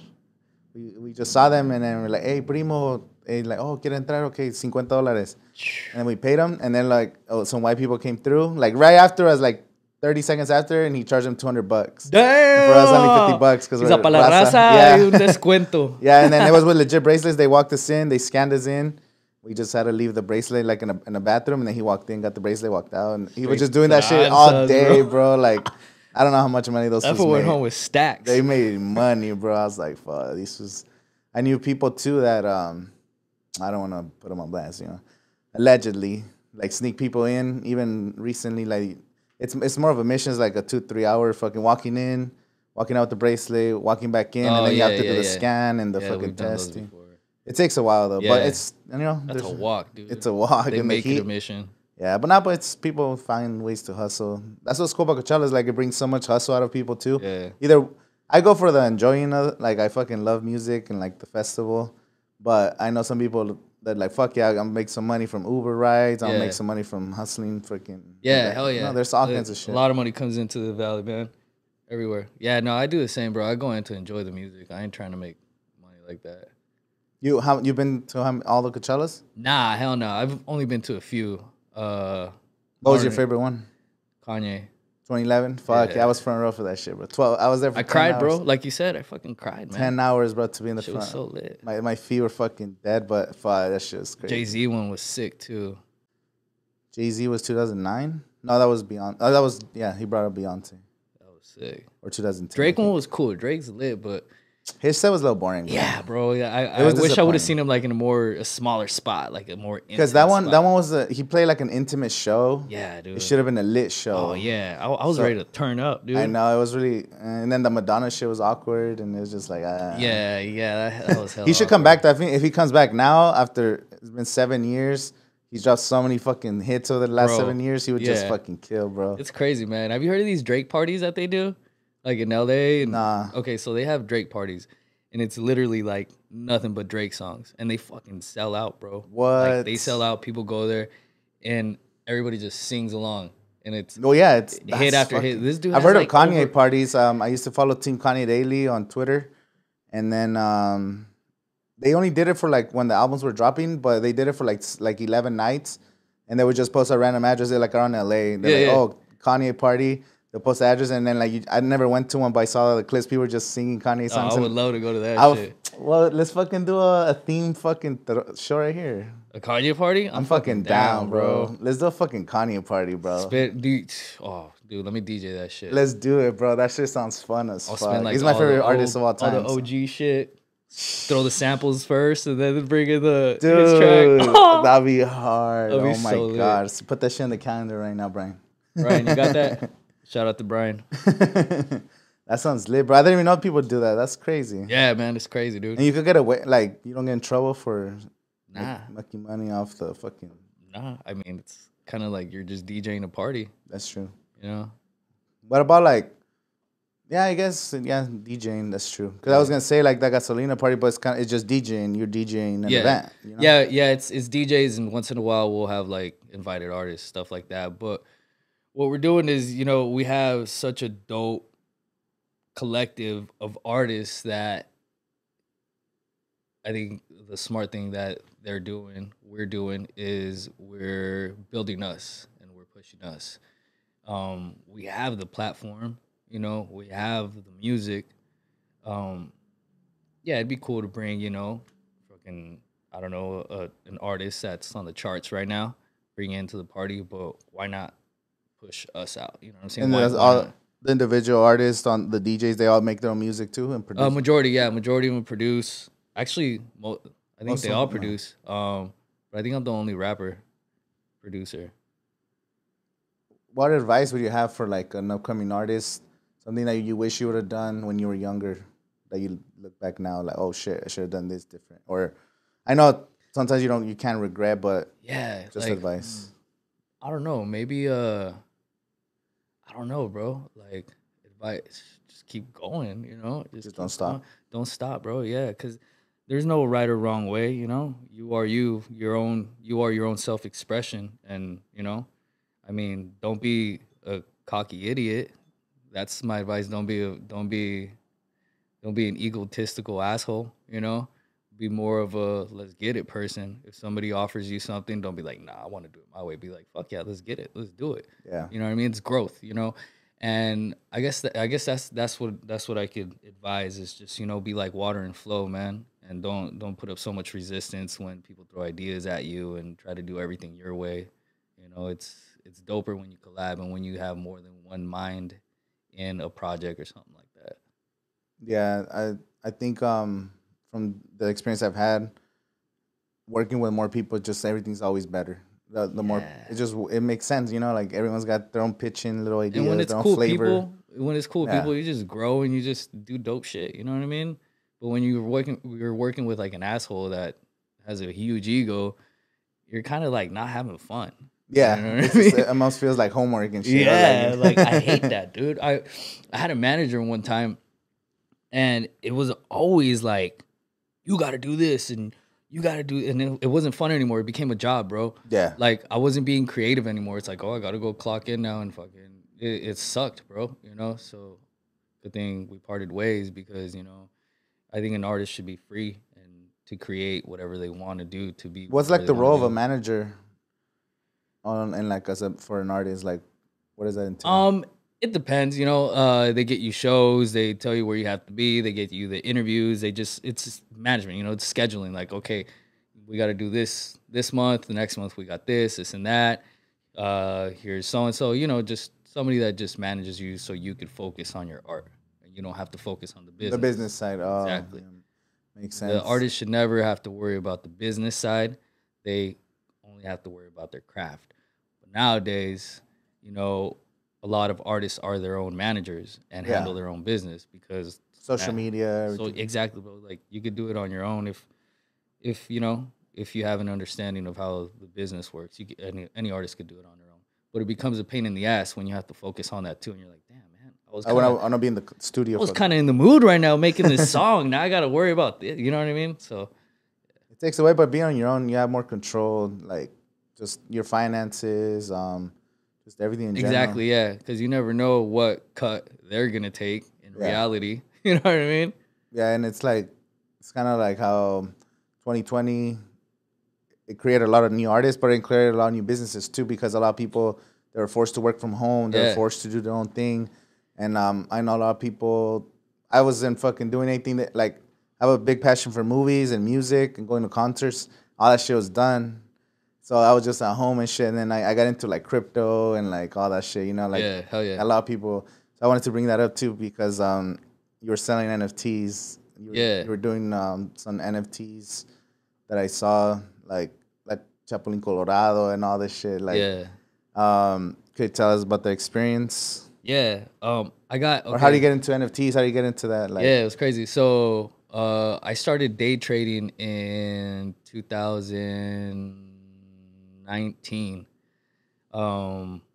[SPEAKER 2] We just saw them and then we're like, hey, primo. Hey, like, oh, quiere entrar? Okay, $50. And then we paid them. And then like, some white people came through. Like right after us, like 30 seconds after, and he charged them $200.
[SPEAKER 1] Damn!
[SPEAKER 2] For us, only $50 because we're
[SPEAKER 1] para la raza y un descuento.
[SPEAKER 2] Yeah, and then it was with legit bracelets. They walked us in. They scanned us in. We just had to leave the bracelet like in a bathroom, and then he walked in, got the bracelet, walked out, and he was just doing that shit all day, bro. Like, I don't know how much money those fools made.
[SPEAKER 1] Went home with stacks.
[SPEAKER 2] They made money, bro. I was like, fuck, I knew people too that I don't want to put them on blast, you know, allegedly like sneak people in. Even recently, like it's more of a mission. It's like a 2-3 hour fucking walking in, walking out with the bracelet, walking back in, and then you have to do the scan and the fucking testing. It takes a while though, but it's, you know,
[SPEAKER 1] that's a walk, dude.
[SPEAKER 2] It's a walk.
[SPEAKER 1] They make it a mission.
[SPEAKER 2] Yeah, but it's people find ways to hustle. That's what's cool about Coachella, is like it brings so much hustle out of people too.
[SPEAKER 1] Yeah.
[SPEAKER 2] Either I go for the enjoying of it, like I fucking love music and like the festival, but I know some people that like, fuck yeah, I'm gonna make some money from Uber rides. I'm gonna make some money from hustling, freaking.
[SPEAKER 1] Yeah,
[SPEAKER 2] like,
[SPEAKER 1] hell yeah.
[SPEAKER 2] No, there's all kinds of shit.
[SPEAKER 1] A lot of money comes into the valley, man. Everywhere. Yeah, no, I do the same, bro. I go in to enjoy the music. I ain't trying to make money like that.
[SPEAKER 2] You been to all the Coachellas?
[SPEAKER 1] Nah, hell no. I've only been to a few.
[SPEAKER 2] What was your favorite one?
[SPEAKER 1] Kanye.
[SPEAKER 2] 2011? Fuck, yeah, I was front row for that shit, bro. 12. I was there for 10
[SPEAKER 1] cried,
[SPEAKER 2] hours.
[SPEAKER 1] bro. Like you said, I fucking cried, man.
[SPEAKER 2] 10 hours, bro, to be in the front.
[SPEAKER 1] It was so lit.
[SPEAKER 2] My feet were fucking dead, but fuck, that shit was crazy.
[SPEAKER 1] Jay-Z one was sick, too.
[SPEAKER 2] Jay-Z was 2009? No, that was Beyonce. Oh, that was, he brought up Beyonce.
[SPEAKER 1] That was sick.
[SPEAKER 2] Or 2010.
[SPEAKER 1] Drake one was cool. Drake's lit, but
[SPEAKER 2] His set was a little boring.
[SPEAKER 1] Yeah, bro. Yeah,
[SPEAKER 2] It
[SPEAKER 1] I
[SPEAKER 2] was
[SPEAKER 1] wish I would have
[SPEAKER 2] disappointing.
[SPEAKER 1] seen him like in a smaller spot, like a more
[SPEAKER 2] Because
[SPEAKER 1] intimate
[SPEAKER 2] that
[SPEAKER 1] spot.
[SPEAKER 2] one was he played like an intimate show.
[SPEAKER 1] Yeah,
[SPEAKER 2] It
[SPEAKER 1] dude.
[SPEAKER 2] should have been a lit
[SPEAKER 1] Oh
[SPEAKER 2] show.
[SPEAKER 1] yeah, I was
[SPEAKER 2] So
[SPEAKER 1] ready to turn up, dude.
[SPEAKER 2] I know it was really, and then the Madonna shit was awkward, and it was just like,
[SPEAKER 1] Yeah, that was
[SPEAKER 2] he
[SPEAKER 1] hella
[SPEAKER 2] should come
[SPEAKER 1] awkward.
[SPEAKER 2] back. I think if he comes back now after it's been 7 years, he's dropped so many fucking hits over the last
[SPEAKER 1] Bro,
[SPEAKER 2] 7 years. He would just
[SPEAKER 1] yeah.
[SPEAKER 2] fucking kill, bro.
[SPEAKER 1] It's crazy, man. Have you heard of these Drake parties that they do? Like in LA and
[SPEAKER 2] Nah,
[SPEAKER 1] okay, so they have Drake parties and it's literally like nothing but Drake songs and they fucking sell out, bro. Like they
[SPEAKER 2] what?
[SPEAKER 1] sell out, people go there and everybody just sings along and it's
[SPEAKER 2] Oh yeah, it's
[SPEAKER 1] hit
[SPEAKER 2] that's
[SPEAKER 1] after hit.
[SPEAKER 2] fucking.
[SPEAKER 1] This dude
[SPEAKER 2] I've
[SPEAKER 1] has
[SPEAKER 2] heard of
[SPEAKER 1] like
[SPEAKER 2] Kanye
[SPEAKER 1] over
[SPEAKER 2] parties. I used to follow Team Kanye Daily on Twitter, and then they only did it for like when the albums were dropping, but they did it for like 11 nights, and they would just post a random address like around LA. They're like,
[SPEAKER 1] yeah.
[SPEAKER 2] oh, Kanye party. They'll post the address, and then like I never went to one, but I saw the clips. People were just singing Kanye
[SPEAKER 1] Oh,
[SPEAKER 2] songs.
[SPEAKER 1] I would
[SPEAKER 2] And
[SPEAKER 1] love to go to that
[SPEAKER 2] I
[SPEAKER 1] shit.
[SPEAKER 2] well, let's fucking do a theme fucking show right here.
[SPEAKER 1] A Kanye party?
[SPEAKER 2] I'm fucking down, bro. Let's do a fucking Kanye party, bro.
[SPEAKER 1] Dude, oh, dude, let me DJ that shit.
[SPEAKER 2] Let's do it, bro. That shit sounds fun as
[SPEAKER 1] I'll
[SPEAKER 2] fuck.
[SPEAKER 1] spend like
[SPEAKER 2] He's my
[SPEAKER 1] all the
[SPEAKER 2] favorite artist
[SPEAKER 1] old-
[SPEAKER 2] of all time.
[SPEAKER 1] All the OG shit. Throw the samples first and then bring in his
[SPEAKER 2] Dude,
[SPEAKER 1] track.
[SPEAKER 2] that'd be hard.
[SPEAKER 1] That'd be
[SPEAKER 2] Oh my
[SPEAKER 1] so lit.
[SPEAKER 2] god. Put that shit in the calendar right now, Brian.
[SPEAKER 1] Brian, you got that? Shout out to Brian.
[SPEAKER 2] That sounds lit, bro. I didn't even know people do that. That's crazy.
[SPEAKER 1] Yeah, man, it's crazy, dude.
[SPEAKER 2] And you could get away, like, you don't get in trouble for
[SPEAKER 1] Nah,
[SPEAKER 2] making money off the fucking.
[SPEAKER 1] nah. I mean, it's kind of like you're just DJing a party,
[SPEAKER 2] That's true.
[SPEAKER 1] you know?
[SPEAKER 2] What about, like, yeah, I guess, yeah, DJing, that's true. Because I was going to say, like, that Gasolina party, but it's just DJing. You're DJing an
[SPEAKER 1] Yeah,
[SPEAKER 2] event. You know?
[SPEAKER 1] yeah. It's DJs, and once in a while we'll have like invited artists, stuff like that. But what we're doing is, we have such a dope collective of artists that I think the smart thing that we're doing, is we're building us and we're pushing us. We have the platform, we have the music. Yeah, it'd be cool to bring, fucking, I don't know, an artist that's on the charts right now, bring into the party, but why not push us out? You know what I'm saying?
[SPEAKER 2] And
[SPEAKER 1] Why
[SPEAKER 2] there's
[SPEAKER 1] not?
[SPEAKER 2] all the individual artists on the DJs, they all make their own music too and produce.
[SPEAKER 1] Majority of them produce. Actually, I think
[SPEAKER 2] Most
[SPEAKER 1] they
[SPEAKER 2] of
[SPEAKER 1] all
[SPEAKER 2] them, yeah.
[SPEAKER 1] produce. But I think I'm the only rapper producer.
[SPEAKER 2] What advice would you have for like an upcoming artist? Something that you wish you would have done when you were younger, that you look back now like, oh shit, I should have done this different. Or I know sometimes you can't regret, but
[SPEAKER 1] Yeah,
[SPEAKER 2] just
[SPEAKER 1] like,
[SPEAKER 2] advice.
[SPEAKER 1] I don't know. Maybe I don't know, bro. Like advice, just keep going.
[SPEAKER 2] Just
[SPEAKER 1] keep
[SPEAKER 2] don't stop.
[SPEAKER 1] going. Don't stop, bro. Yeah, because there's no right or wrong way. You are you. You are your own self expression, and I mean, don't be a cocky idiot. That's my advice. Don't be an egotistical asshole. Be more of a let's get it person. If somebody offers you something, don't be like, nah, I want to do it my way. Be like, fuck yeah, let's get it. Let's do it.
[SPEAKER 2] Yeah.
[SPEAKER 1] You know what I mean? It's growth, And I guess that's what I could advise is just, be like water and flow, man. And don't put up so much resistance when people throw ideas at you and try to do everything your way. It's doper when you collab and when you have more than one mind in a project or something like that.
[SPEAKER 2] Yeah, I think from the experience I've had working with more people, just everything's always better. The more it makes sense, like everyone's got their own pitching, little ideas,
[SPEAKER 1] And when it's
[SPEAKER 2] their own
[SPEAKER 1] cool
[SPEAKER 2] flavor.
[SPEAKER 1] people, you just grow and you just do dope shit. You know what I mean? But when you're working with like an asshole that has a huge ego, you're kind of like not having fun.
[SPEAKER 2] Yeah,
[SPEAKER 1] You know what I mean?
[SPEAKER 2] it almost feels like homework and shit.
[SPEAKER 1] Yeah, like I hate that, dude. I had a manager one time, and it was always like, you got to do this and you got to do, and it wasn't fun anymore. It became a job, bro.
[SPEAKER 2] Yeah.
[SPEAKER 1] Like I wasn't being creative anymore. It's like, oh, I got to go clock in now and fucking. It sucked, bro. So good thing we parted ways because I think an artist should be free and to create whatever they want to do to be.
[SPEAKER 2] What's
[SPEAKER 1] whatever
[SPEAKER 2] like the
[SPEAKER 1] they wanna
[SPEAKER 2] role of
[SPEAKER 1] do.
[SPEAKER 2] a manager and like for an artist? Like, what does that entail?
[SPEAKER 1] It depends, they get you shows, they tell you where you have to be, they get you the interviews, it's just management, it's scheduling. Like, okay, we got to do this month, the next month we got this and that. Here's so and so, just somebody that just manages you so you could focus on your art. And you don't have to focus on the
[SPEAKER 2] The
[SPEAKER 1] business.
[SPEAKER 2] business side. Oh,
[SPEAKER 1] Exactly.
[SPEAKER 2] yeah, makes sense.
[SPEAKER 1] The artist should never have to worry about the business side. They only have to worry about their craft. But nowadays, you know, a lot of artists are their own managers and
[SPEAKER 2] Yeah.
[SPEAKER 1] handle their own business because
[SPEAKER 2] Social media,
[SPEAKER 1] so
[SPEAKER 2] everything.
[SPEAKER 1] exactly, bro. Like you could do it on your own if you know if you have an understanding of how the business works. You could, any artist could do it on their own. But it becomes a pain in the ass when you have to focus on that too, and you're like, damn, man,
[SPEAKER 2] I want to be in the studio.
[SPEAKER 1] I was kind of in the mood right now making this song. Now I got to worry about this. You know what I mean? So
[SPEAKER 2] It takes away, but being on your own, you have more control, like just your finances, just everything in general.
[SPEAKER 1] exactly, yeah, because you never know what cut they're gonna take in
[SPEAKER 2] Yeah.
[SPEAKER 1] reality. You know what I mean?
[SPEAKER 2] Yeah, and it's kind of like how 2020 it created a lot of new artists, but it created a lot of new businesses too because a lot of people they were forced to work from home, they were
[SPEAKER 1] Yeah.
[SPEAKER 2] forced to do their own thing, and I know a lot of people. I wasn't fucking doing anything that like I have a big passion for movies and music and going to concerts. All that shit was done. So I was just at home and shit. And then I got into like crypto and like all that shit, you know, like
[SPEAKER 1] Yeah, hell yeah.
[SPEAKER 2] a lot of people. So I wanted to bring that up too because you were selling NFTs.
[SPEAKER 1] Yeah.
[SPEAKER 2] You were doing some NFTs that I saw, like Chapulín Colorado and all this shit. Like,
[SPEAKER 1] Yeah.
[SPEAKER 2] could you tell us about the experience?
[SPEAKER 1] Yeah. I got.
[SPEAKER 2] Or how do you
[SPEAKER 1] okay.
[SPEAKER 2] get into NFTs? How do you get into that? Like,
[SPEAKER 1] Yeah, it was crazy. So I started day trading in 2019.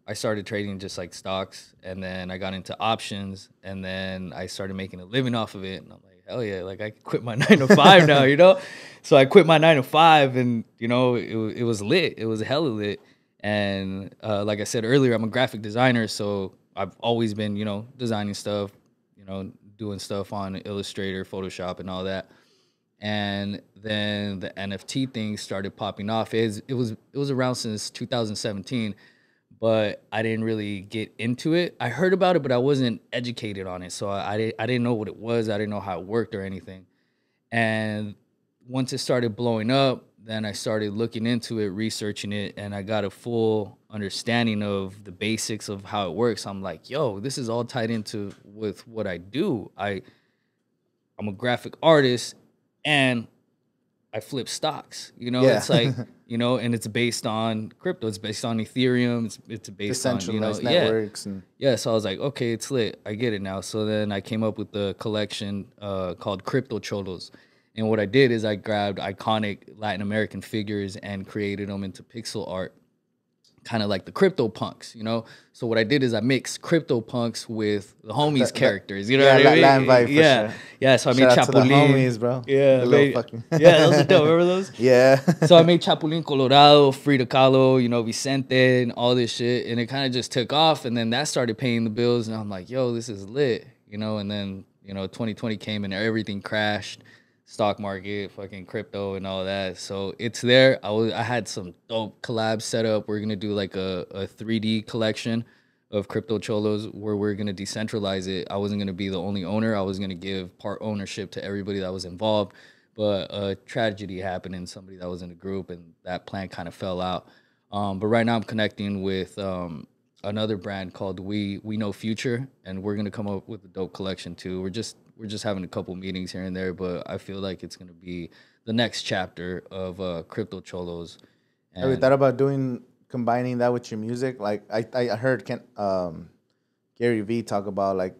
[SPEAKER 1] I started trading just like stocks, and then I got into options, and then I started making a living off of it. And I'm like, hell yeah, like I could quit my 9 to 5 now, you know? So I quit my 9 to 5, and you know, it was lit. It was hella lit. And like I said earlier, I'm a graphic designer, so I've always been, you know, designing stuff, you know, doing stuff on Illustrator, Photoshop, and all that. And then the NFT thing started popping off. It was around since 2017, but I didn't really get into it. I heard about it, but I wasn't educated on it, so I didn't know what it was. I didn't know how it worked or anything. And once it started blowing up, then I started looking into it, researching it, and I got a full understanding of the basics of how it works. I'm like, yo, this is all tied into with what I do. I'm a graphic artist and I flip stocks. You know,
[SPEAKER 2] Yeah.
[SPEAKER 1] it's like, you know, and it's based on crypto. It's based on Ethereum. It's based on, you know,
[SPEAKER 2] decentralized networks and
[SPEAKER 1] yeah. So I was like, okay, it's lit. I get it now. So then I came up with the collection called Crypto Cholos. And what I did is I grabbed iconic Latin American figures and created them into pixel art, kind of like the crypto punks, you know? So what I did is I mixed crypto punks with the homies characters, you know what I mean?
[SPEAKER 2] Latin vibe for
[SPEAKER 1] yeah.
[SPEAKER 2] sure.
[SPEAKER 1] Yeah, so I made
[SPEAKER 2] Shout out to the
[SPEAKER 1] Chapulín.
[SPEAKER 2] homies, bro.
[SPEAKER 1] Yeah,
[SPEAKER 2] The
[SPEAKER 1] I
[SPEAKER 2] little
[SPEAKER 1] made,
[SPEAKER 2] fucking
[SPEAKER 1] yeah, those are dope. Remember those?
[SPEAKER 2] Yeah.
[SPEAKER 1] So I made Chapulín Colorado, Frida Kahlo, you know, Vicente, and all this shit. And it kind of just took off. And then that started paying the bills. And I'm like, yo, this is lit, you know? And then, you know, 2020 came and everything crashed. Stock market, fucking crypto and all that. So it's there. I had some dope collabs set up. We're gonna do like a 3D collection of Crypto Cholos where we're gonna decentralize it. I wasn't gonna be the only owner. I was gonna give part ownership to everybody that was involved. But a tragedy happened in somebody that was in the group, and that plan kind of fell out. But right now I'm connecting with another brand called We Know Future, and we're gonna come up with a dope collection too. We're just having a couple meetings here and there, but I feel like it's gonna be the next chapter of Crypto Cholos.
[SPEAKER 2] Have you thought about combining that with your music? Like I heard Gary Vee talk about like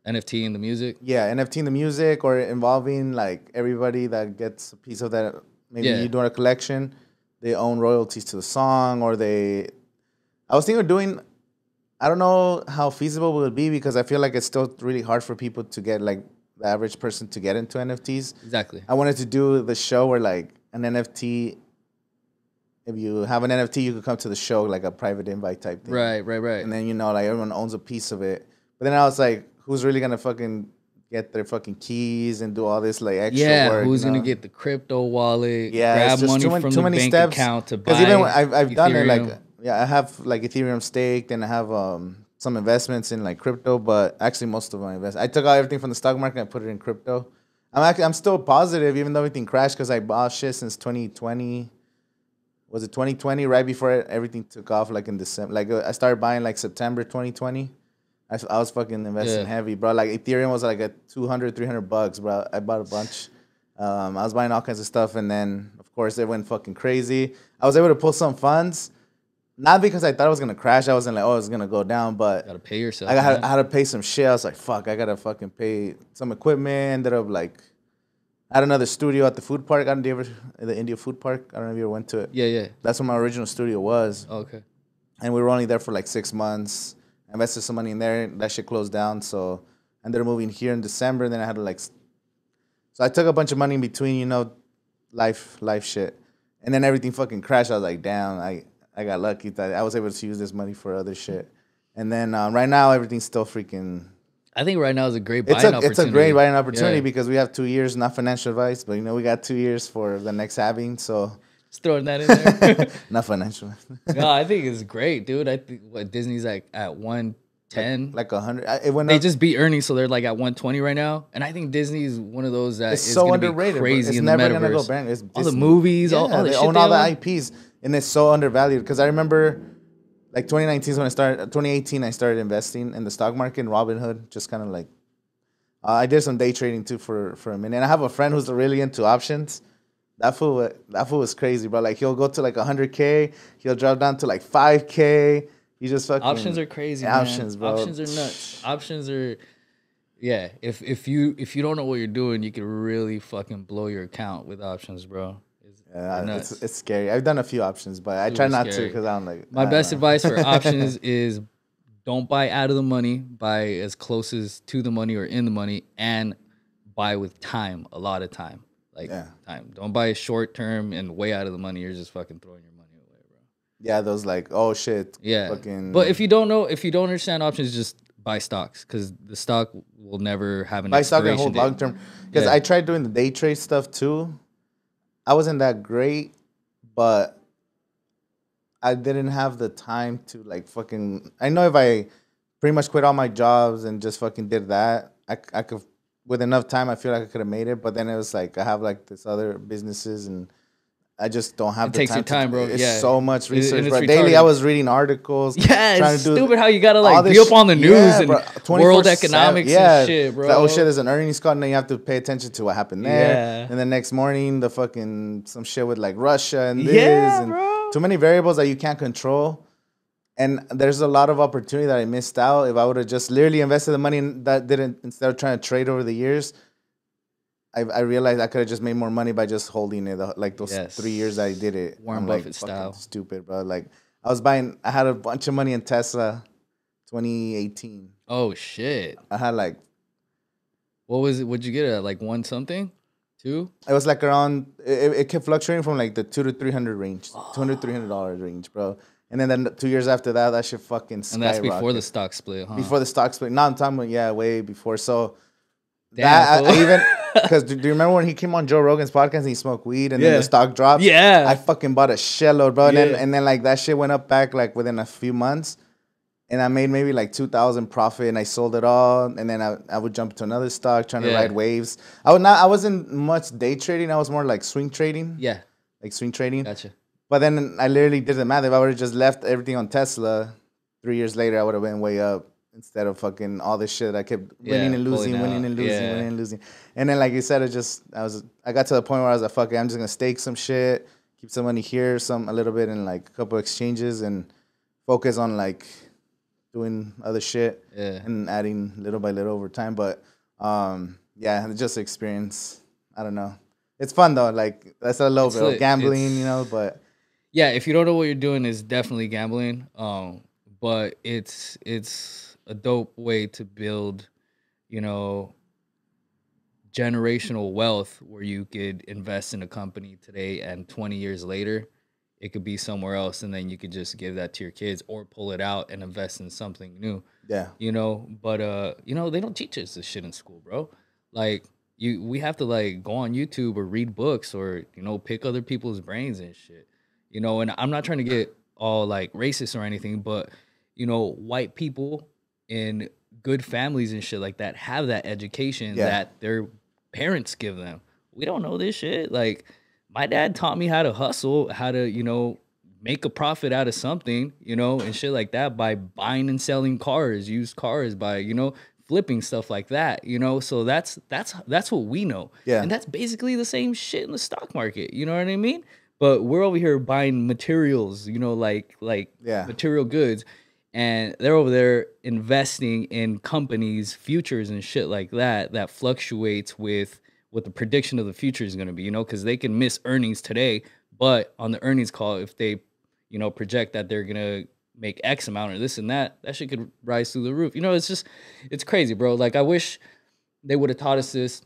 [SPEAKER 1] NFT in the music.
[SPEAKER 2] yeah, NFT in the music or involving like everybody that gets a piece of that. Maybe
[SPEAKER 1] Yeah.
[SPEAKER 2] you doing a collection, they own royalties to the song, or they. I was thinking of doing. I don't know how feasible it would be because I feel like it's still really hard for people to get like the average person to get into NFTs.
[SPEAKER 1] Exactly.
[SPEAKER 2] I wanted to do the show where like an NFT. If you have an NFT, you could come to the show like a private invite type thing.
[SPEAKER 1] Right.
[SPEAKER 2] And then, you know, like everyone owns a piece of it. But then I was like, who's really going to fucking get their fucking keys and do all this like extra work?
[SPEAKER 1] Who's
[SPEAKER 2] you know?
[SPEAKER 1] gonna get the crypto wallet?
[SPEAKER 2] Yeah,
[SPEAKER 1] grab
[SPEAKER 2] it's just
[SPEAKER 1] money from
[SPEAKER 2] too
[SPEAKER 1] the
[SPEAKER 2] many
[SPEAKER 1] bank
[SPEAKER 2] steps.
[SPEAKER 1] account to buy.
[SPEAKER 2] Because even when I've done it, like
[SPEAKER 1] Ethereum.
[SPEAKER 2] yeah, I have like Ethereum staked and I have some investments in like crypto, but actually most of my investments, I took out everything from the stock market and put it in crypto. I'm still positive even though everything crashed because I bought shit since 2020. Was it 2020? Right before everything took off, like in December. Like I started buying like September 2020. I was fucking investing heavy, bro. Like Ethereum was like at $200-$300, bro. I bought a bunch. I was buying all kinds of stuff, and then of course it went fucking crazy. I was able to pull some funds, not because I thought it was gonna crash. I wasn't like, oh, it's gonna go down, but
[SPEAKER 1] gotta pay yourself.
[SPEAKER 2] I had to pay some shit. I was like, fuck, I gotta fucking pay some equipment. Ended up like, I had another studio at the food park. The India food park. I don't know if you ever went to it.
[SPEAKER 1] Yeah.
[SPEAKER 2] That's where my original studio was.
[SPEAKER 1] Oh, okay.
[SPEAKER 2] And we were only there for like 6 months. I invested some money in there. That shit closed down. So I ended up moving here in December. And then I had to like, so I took a bunch of money in between, you know, life shit. And then everything fucking crashed. I was like, damn, I got lucky that I was able to use this money for other shit. And then right now everything's still freaking.
[SPEAKER 1] I think right now is a great buying opportunity.
[SPEAKER 2] It's a great buying opportunity because we have 2 years, not financial advice, but you know we got 2 years for the next halving. So
[SPEAKER 1] just throwing that in there.
[SPEAKER 2] Not financial.
[SPEAKER 1] No, I think it's great, dude. I think what Disney's like at 110,
[SPEAKER 2] like 100. It went
[SPEAKER 1] they
[SPEAKER 2] up.
[SPEAKER 1] just beat earnings, so they're like at 120 right now. And I think Disney's one of those that
[SPEAKER 2] It's
[SPEAKER 1] is
[SPEAKER 2] so
[SPEAKER 1] gonna be
[SPEAKER 2] underrated.
[SPEAKER 1] crazy
[SPEAKER 2] It's
[SPEAKER 1] in the
[SPEAKER 2] never
[SPEAKER 1] metaverse.
[SPEAKER 2] gonna go bankrupt. It's
[SPEAKER 1] All the
[SPEAKER 2] Disney.
[SPEAKER 1] movies, all the
[SPEAKER 2] they
[SPEAKER 1] shit
[SPEAKER 2] own
[SPEAKER 1] they
[SPEAKER 2] all
[SPEAKER 1] own.
[SPEAKER 2] the IPs, and it's so undervalued. Because I remember, like 2019 is when I started. 2018 I started investing in the stock market in Robinhood. Just kind of like, I did some day trading too for a minute. And I have a friend who's really into options. That fool was crazy, bro. Like he'll go to like 100K, he'll drop down to like 5K. He just fucking
[SPEAKER 1] Options are crazy.
[SPEAKER 2] Options,
[SPEAKER 1] man.
[SPEAKER 2] bro.
[SPEAKER 1] Options are nuts. Options are, yeah. If you don't know what you're doing, you could really fucking blow your account with options, bro.
[SPEAKER 2] It's scary. I've done a few options, but I try not to because I'm like.
[SPEAKER 1] My best advice for options is don't buy out of the money. Buy as close as to the money or in the money, and buy with time. A lot of time. Time. Don't buy short term and way out of the money. You're just fucking throwing your money away, bro.
[SPEAKER 2] Yeah, those like, oh shit.
[SPEAKER 1] Yeah.
[SPEAKER 2] Fucking.
[SPEAKER 1] But if you don't understand options, just buy stocks because the stock will never have an
[SPEAKER 2] buy stock and
[SPEAKER 1] expiration
[SPEAKER 2] hold
[SPEAKER 1] date.
[SPEAKER 2] long term. Because I tried doing the day trade stuff too. I wasn't that great, but I didn't have the time to like fucking. I know if I pretty much quit all my jobs and just fucking did that, I could. With enough time, I feel like I could have made it. But then it was like I have like this other businesses, and I just don't have the time.
[SPEAKER 1] It takes your time, bro.
[SPEAKER 2] It's so much research.
[SPEAKER 1] It's
[SPEAKER 2] daily, I was reading articles.
[SPEAKER 1] Yeah, it's stupid how you gotta like be up on the news and world economics and shit, bro.
[SPEAKER 2] Like, oh shit, there's an earnings call, and then you have to pay attention to what happened there. Yeah. And the next morning, the fucking some shit with like Russia and this and
[SPEAKER 1] bro.
[SPEAKER 2] Too many variables that you can't control. And there's a lot of opportunity that I missed out. If I would have just literally invested the money instead of trying to trade over the years, I realized I could have just made more money by just holding it. Like those 3 years that I did it.
[SPEAKER 1] Warren Buffett style.
[SPEAKER 2] Stupid, bro. Like I had a bunch of money in Tesla 2018.
[SPEAKER 1] Oh, shit.
[SPEAKER 2] I had like.
[SPEAKER 1] What was it? What'd you get at? Like one something? 2?
[SPEAKER 2] It was like around, it kept fluctuating from like the $200 to $300 range. $200, $300 range, bro. And then 2 years after that, that shit fucking skyrocketed.
[SPEAKER 1] And that's before the stock split, huh?
[SPEAKER 2] Before the stock split. No, I'm talking about, way before. So, damn, I even, because do you remember when he came on Joe Rogan's podcast and he smoked weed and then the stock dropped?
[SPEAKER 1] Yeah.
[SPEAKER 2] I fucking bought a shitload, bro. And then like that shit went up back like within a few months. And I made maybe like 2,000 profit and I sold it all. And then I would jump to another stock trying to ride waves. I wasn't much day trading. I was more like swing trading.
[SPEAKER 1] Yeah.
[SPEAKER 2] Like swing trading.
[SPEAKER 1] Gotcha.
[SPEAKER 2] But then I literally did the math. If I would have just left everything on Tesla, 3 years later, I would have been way up instead of fucking all this shit. I kept winning and losing, winning and losing, winning and losing. And then, like you said, I got to the point where I was like, fuck it, I'm just going to stake some shit, keep some money here, a little bit in like a couple exchanges and focus on like doing other shit and adding little by little over time. But just experience. I don't know. It's fun though. Like that's a little bit of gambling, but.
[SPEAKER 1] Yeah, if you don't know what you're doing, it's definitely gambling. But it's a dope way to build, generational wealth where you could invest in a company today and 20 years later, it could be somewhere else, and then you could just give that to your kids or pull it out and invest in something new.
[SPEAKER 2] Yeah.
[SPEAKER 1] But they don't teach us this shit in school, bro. Like we have to like go on YouTube or read books or, pick other people's brains and shit. And I'm not trying to get all like racist or anything, but white people in good families and shit like that have that education that their parents give them. We don't know this shit. Like my dad taught me how to hustle, how to, make a profit out of something, you know, and shit like that by buying and selling cars, used cars, by, you know, flipping stuff like that, you know. So that's what we know.
[SPEAKER 2] Yeah.
[SPEAKER 1] And that's basically the same shit in the stock market, you know what I mean? But we're over here buying materials, you know, like
[SPEAKER 2] Yeah.
[SPEAKER 1] material goods, and they're over there investing in companies, futures and shit like that that fluctuates with what the prediction of the future is going to be, you know, because they can miss earnings today, but on the earnings call, if they, you know, project that they're going to make X amount or this and that shit could rise through the roof. You know, it's just, it's crazy, bro. Like, I wish they would have taught us this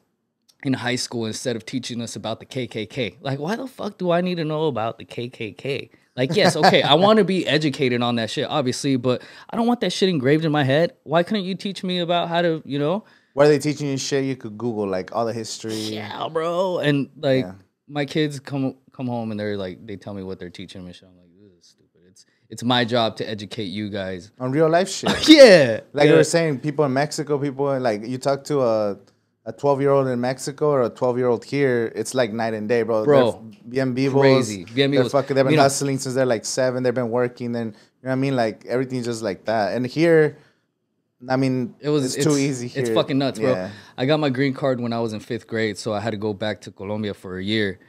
[SPEAKER 1] in high school instead of teaching us about the KKK. Like, why the fuck do I need to know about the KKK? Like, yes, okay, I want to be educated on that shit, obviously, but I don't want that shit engraved in my head. Why couldn't you teach me about how to, you know?
[SPEAKER 2] Why are they teaching you shit you could Google, like all the history?
[SPEAKER 1] Yeah, bro. And like, my kids come home and they're like, they tell me what they're teaching me. I'm like, this is stupid. It's my job to educate you guys
[SPEAKER 2] on real life shit.
[SPEAKER 1] Yeah.
[SPEAKER 2] Like you were saying, people in Mexico, people like you talk to a 12-year-old in Mexico or a 12-year-old here, it's like night and day, bro. They're bien vivos. Crazy. Bien vivos. They've been hustling since they're like 7. They've been working. Then, you know what I mean? Like, everything's just like that. And here, I mean, it's too easy here.
[SPEAKER 1] It's fucking nuts, bro. I got my green card when I was in 5th grade, so I had to go back to Colombia for a year.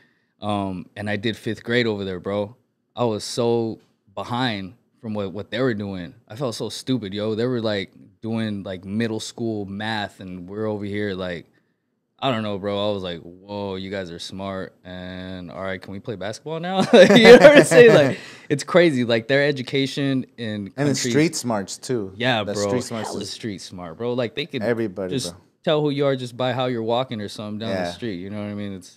[SPEAKER 1] And I did 5th grade over there, bro. I was so behind from what they were doing. I felt so stupid, yo. They were like doing like middle school math, and we're over here like, I don't know, bro. I was like, whoa, you guys are smart. And all right, can we play basketball now? You know what I'm saying? Like, it's crazy. Like, their education in
[SPEAKER 2] and the street smarts too.
[SPEAKER 1] Yeah, bro. Street smarts is street smart, bro. Like, they could just
[SPEAKER 2] bro.
[SPEAKER 1] Tell who you are just by how you're walking or something down the street. You know what I mean?
[SPEAKER 2] It's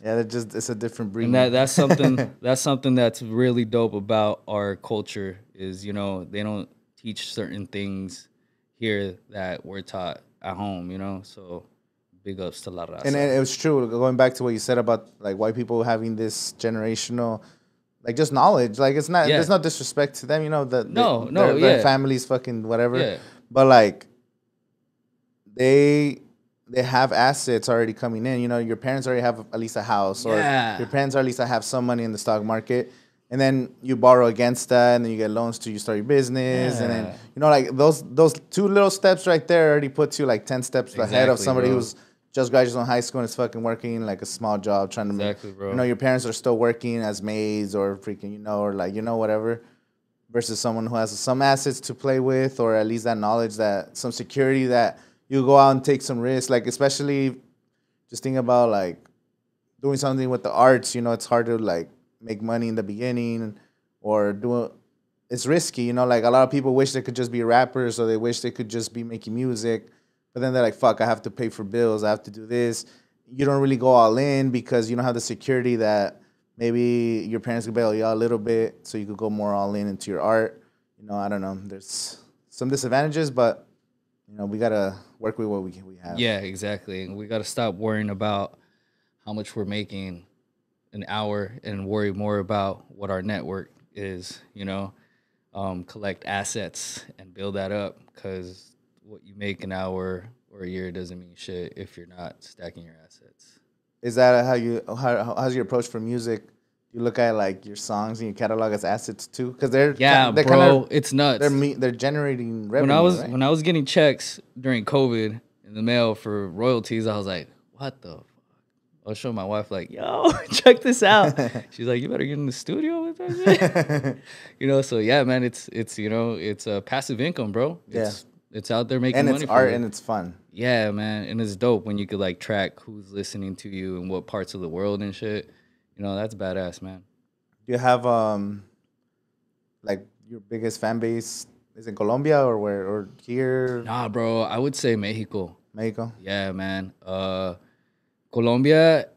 [SPEAKER 2] a different breed.
[SPEAKER 1] And that's something that's really dope about our culture is, you know, they don't teach certain things here that we're taught at home, you know? So big ups to La Raza.
[SPEAKER 2] And it was true, going back to what you said about like white people having this generational, like, just knowledge. Like, it's not, there's no disrespect to them, you know, their families fucking whatever. Yeah. But like, they have assets already coming in. You know, your parents already have at least a house, or your parents at least have some money in the stock market. And then you borrow against that, and then you get loans to start your business. And then, you know, like those 2 little steps right there already puts you like 10 steps ahead of somebody who's just graduated from high school and is fucking working like a small job trying to make, you know, your parents are still working as maids or freaking, you know, or like, you know, whatever, versus someone who has some assets to play with, or at least that knowledge, that some security, that you go out and take some risks. Like, especially just think about like doing something with the arts, you know, it's hard to like make money in the beginning, or it's risky, you know, like a lot of people wish they could just be rappers, or they wish they could just be making music. But then they're like, fuck, I have to pay for bills. I have to do this. You don't really go all in because you don't have the security that maybe your parents could bail you out a little bit, so you could go more all in into your art. You know, I don't know. There's some disadvantages, but, you know, we got to work with what we have.
[SPEAKER 1] Yeah, exactly. And we got to stop worrying about how much we're making an hour and worry more about what our network is, you know, collect assets and build that up, because what you make an hour or a year doesn't mean shit if you're not stacking your assets.
[SPEAKER 2] Is that how's your approach for music? You look at like your songs and your catalog as assets too, because they're
[SPEAKER 1] it's nuts.
[SPEAKER 2] They're generating revenue.
[SPEAKER 1] When I was getting checks during COVID in the mail for royalties, I was like, what the fuck? I was showing my wife like, yo, check this out. She's like, you better get in the studio with that shit. You know, so yeah, man, it's you know, it's a passive income, bro. It's out there making money.
[SPEAKER 2] And it's art and it's fun.
[SPEAKER 1] Yeah, man. And it's dope when you could like track who's listening to you and what parts of the world and shit. You know, that's badass, man.
[SPEAKER 2] Do you have like your biggest fan base is in Colombia or where, or here?
[SPEAKER 1] Nah, bro. I would say Mexico.
[SPEAKER 2] Mexico?
[SPEAKER 1] Yeah, man. Colombia,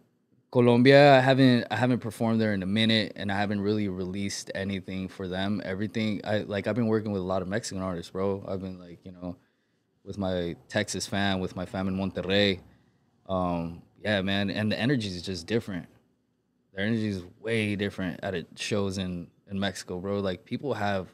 [SPEAKER 1] I haven't performed there in a minute, and I haven't really released anything for them. Everything I've been working with a lot of Mexican artists, bro. I've been like, you know, with my Texas fam, with my fam in Monterrey. Yeah, man, and the energy is just different. Their energy is way different at shows in Mexico, bro. Like, people have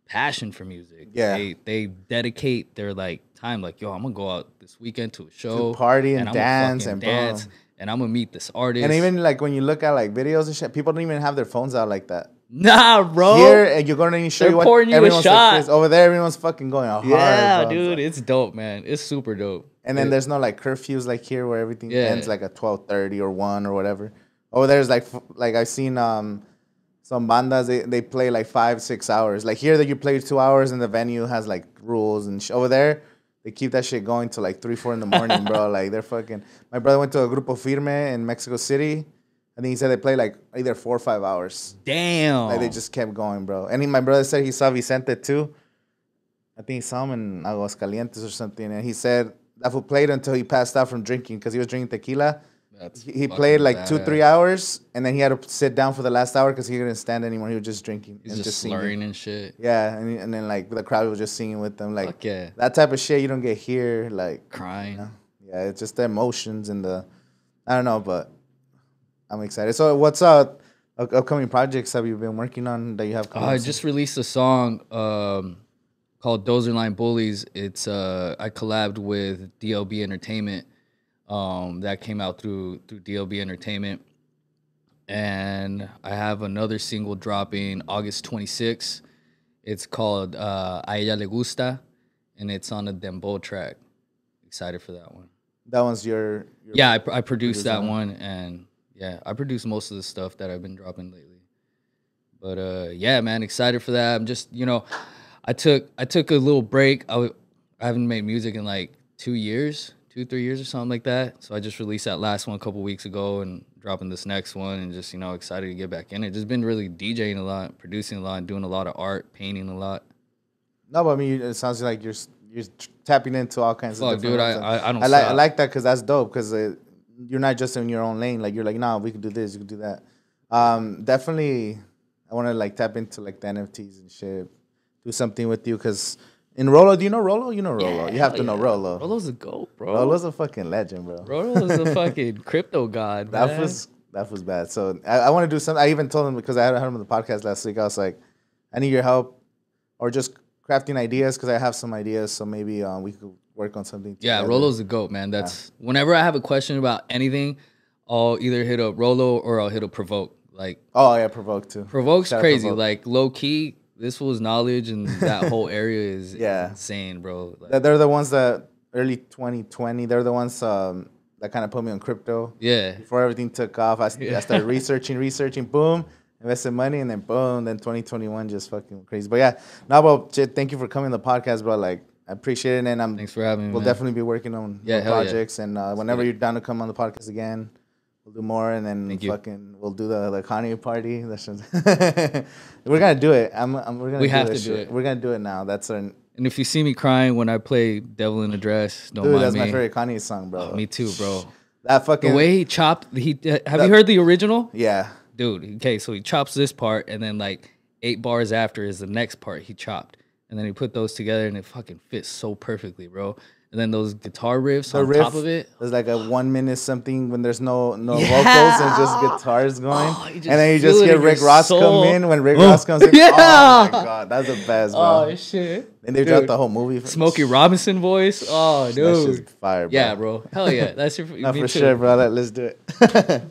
[SPEAKER 1] passion for music.
[SPEAKER 2] Yeah,
[SPEAKER 1] they dedicate their like time. Like, yo, I'm gonna go out this weekend to a show,
[SPEAKER 2] to party and dance and
[SPEAKER 1] dance. And I'm gonna meet this artist.
[SPEAKER 2] And even like when you look at like videos and shit, people don't even have their phones out like that.
[SPEAKER 1] Nah, bro.
[SPEAKER 2] Here, and you're going to show you what
[SPEAKER 1] pouring you a
[SPEAKER 2] everyone's
[SPEAKER 1] shot.
[SPEAKER 2] like, over there, everyone's fucking going hard.
[SPEAKER 1] Yeah,
[SPEAKER 2] bro.
[SPEAKER 1] dude, it's dope, man. It's super dope.
[SPEAKER 2] And then there's no like curfews like here where everything
[SPEAKER 1] Yeah.
[SPEAKER 2] ends like at 12:30 or 1 or whatever. Over there's like I've seen some bandas they play like 5-6 hours. Like here that you play 2 hours and the venue has like rules and over there they keep that shit going till like 3-4 in the morning, bro. Like they're fucking. My brother went to a Grupo Firme in Mexico City. I think he said they play like either 4 or 5 hours.
[SPEAKER 1] Damn.
[SPEAKER 2] Like they just kept going, bro. And my brother said he saw Vicente too. I think he saw him in Aguascalientes or something, and he said that fool played until he passed out from drinking because he was drinking tequila. He played like
[SPEAKER 1] badass.
[SPEAKER 2] 2-3 hours, and then he had to sit down for the last hour because he couldn't stand anymore. He was just drinking.
[SPEAKER 1] He's
[SPEAKER 2] and
[SPEAKER 1] just
[SPEAKER 2] singing.
[SPEAKER 1] slurring and shit.
[SPEAKER 2] Yeah, and then like the crowd was just singing with them. Like
[SPEAKER 1] Fuck yeah.
[SPEAKER 2] that type of shit you don't get here. Like
[SPEAKER 1] Crying.
[SPEAKER 2] you know? Yeah, it's just the emotions and the I don't know, but I'm excited. So what's upcoming projects have you been working on that you have coming
[SPEAKER 1] I
[SPEAKER 2] up soon?
[SPEAKER 1] just released a song called Dozer Line Bullies. It's I collabed with DLB Entertainment. That came out through DLB Entertainment. And I have another single dropping August 26th. It's called A Ella Le Gusta, and it's on a Dembow track. Excited for that one.
[SPEAKER 2] That one's your
[SPEAKER 1] Yeah, I produced that
[SPEAKER 2] design.
[SPEAKER 1] one, and yeah, I produced most of the stuff that I've been dropping lately. But yeah, man, excited for that. I'm just, I took a little break. I haven't made music in like 2 years, 2-3 years or something like that. So I just released that last one a couple weeks ago and dropping this next one, and just excited to get back in it. Just been really DJing a lot, producing a lot, doing a lot of art, painting a lot.
[SPEAKER 2] No, but I mean, it sounds like you're tapping into all kinds of
[SPEAKER 1] Fuck,
[SPEAKER 2] different
[SPEAKER 1] dude,
[SPEAKER 2] ones.
[SPEAKER 1] I don't.
[SPEAKER 2] I like that because that's dope. Because you're not just in your own lane. Like you're like, nah, we can do this, you can do that. Definitely, I want to like tap into like the NFTs and shit. Do something with you because in Rolo, do you know Rolo? You know Rolo. You have to know Rolo.
[SPEAKER 1] Rolo's a goat, bro.
[SPEAKER 2] Rolo's a fucking legend, bro.
[SPEAKER 1] Rolo's a fucking crypto god, man.
[SPEAKER 2] That was bad. So I want to do something. I even told him because I had him on the podcast last week. I was like, I need your help, or just crafting ideas because I have some ideas. So maybe we could work on something.
[SPEAKER 1] Yeah,
[SPEAKER 2] together.
[SPEAKER 1] Rolo's a goat, man. That's whenever I have a question about anything, I'll either hit up Rolo or I'll hit up Provoke. Like,
[SPEAKER 2] oh yeah, Provoke too.
[SPEAKER 1] Provoke's
[SPEAKER 2] Shout out
[SPEAKER 1] crazy.
[SPEAKER 2] Provoke.
[SPEAKER 1] Like low key, this fool's knowledge and that whole area is
[SPEAKER 2] Yeah.
[SPEAKER 1] insane, bro. Like,
[SPEAKER 2] They're the ones that early 2020. They're the ones that kind of put me on crypto.
[SPEAKER 1] yeah,
[SPEAKER 2] Before everything took off, I started researching, boom, invested money, and then boom, then 2021 just fucking crazy. But yeah, no, but thank you for coming to the podcast, bro. Like, I appreciate it, and
[SPEAKER 1] thanks for having me.
[SPEAKER 2] we'll
[SPEAKER 1] man.
[SPEAKER 2] definitely be working on more
[SPEAKER 1] hell yeah.
[SPEAKER 2] projects, and whenever you're down to come on the podcast again, we'll do more, and then we'll do the Kanye party. We're gonna do it.
[SPEAKER 1] We have to do it.
[SPEAKER 2] We're gonna do it now. That's our.
[SPEAKER 1] And if you see me crying when I play "Devil in a Dress," don't
[SPEAKER 2] Dude,
[SPEAKER 1] mind
[SPEAKER 2] that's
[SPEAKER 1] me.
[SPEAKER 2] my favorite Kanye song, bro.
[SPEAKER 1] Me too, bro.
[SPEAKER 2] That fucking
[SPEAKER 1] The way he chopped, have you heard the original?
[SPEAKER 2] yeah.
[SPEAKER 1] Dude, okay, so he chops this part, and then like 8 bars after is the next part he chopped, and then he put those together, and it fucking fits so perfectly, bro. And then those guitar riffs on top of it.
[SPEAKER 2] There's like a 1 minute something when there's no vocals and just guitars going, and then you just
[SPEAKER 1] feel it
[SPEAKER 2] hear
[SPEAKER 1] in
[SPEAKER 2] Rick
[SPEAKER 1] your
[SPEAKER 2] Ross
[SPEAKER 1] soul.
[SPEAKER 2] come in. When Rick Ross comes in,
[SPEAKER 1] Yeah.
[SPEAKER 2] oh my god, that's the best, bro.
[SPEAKER 1] Oh shit!
[SPEAKER 2] And they dropped the whole movie.
[SPEAKER 1] Smokey Robinson voice. Oh,
[SPEAKER 2] That's
[SPEAKER 1] dude.
[SPEAKER 2] just fire, bro.
[SPEAKER 1] Yeah, bro. Hell yeah. That's your.
[SPEAKER 2] Not
[SPEAKER 1] me
[SPEAKER 2] for
[SPEAKER 1] too.
[SPEAKER 2] sure, bro. Let's do it.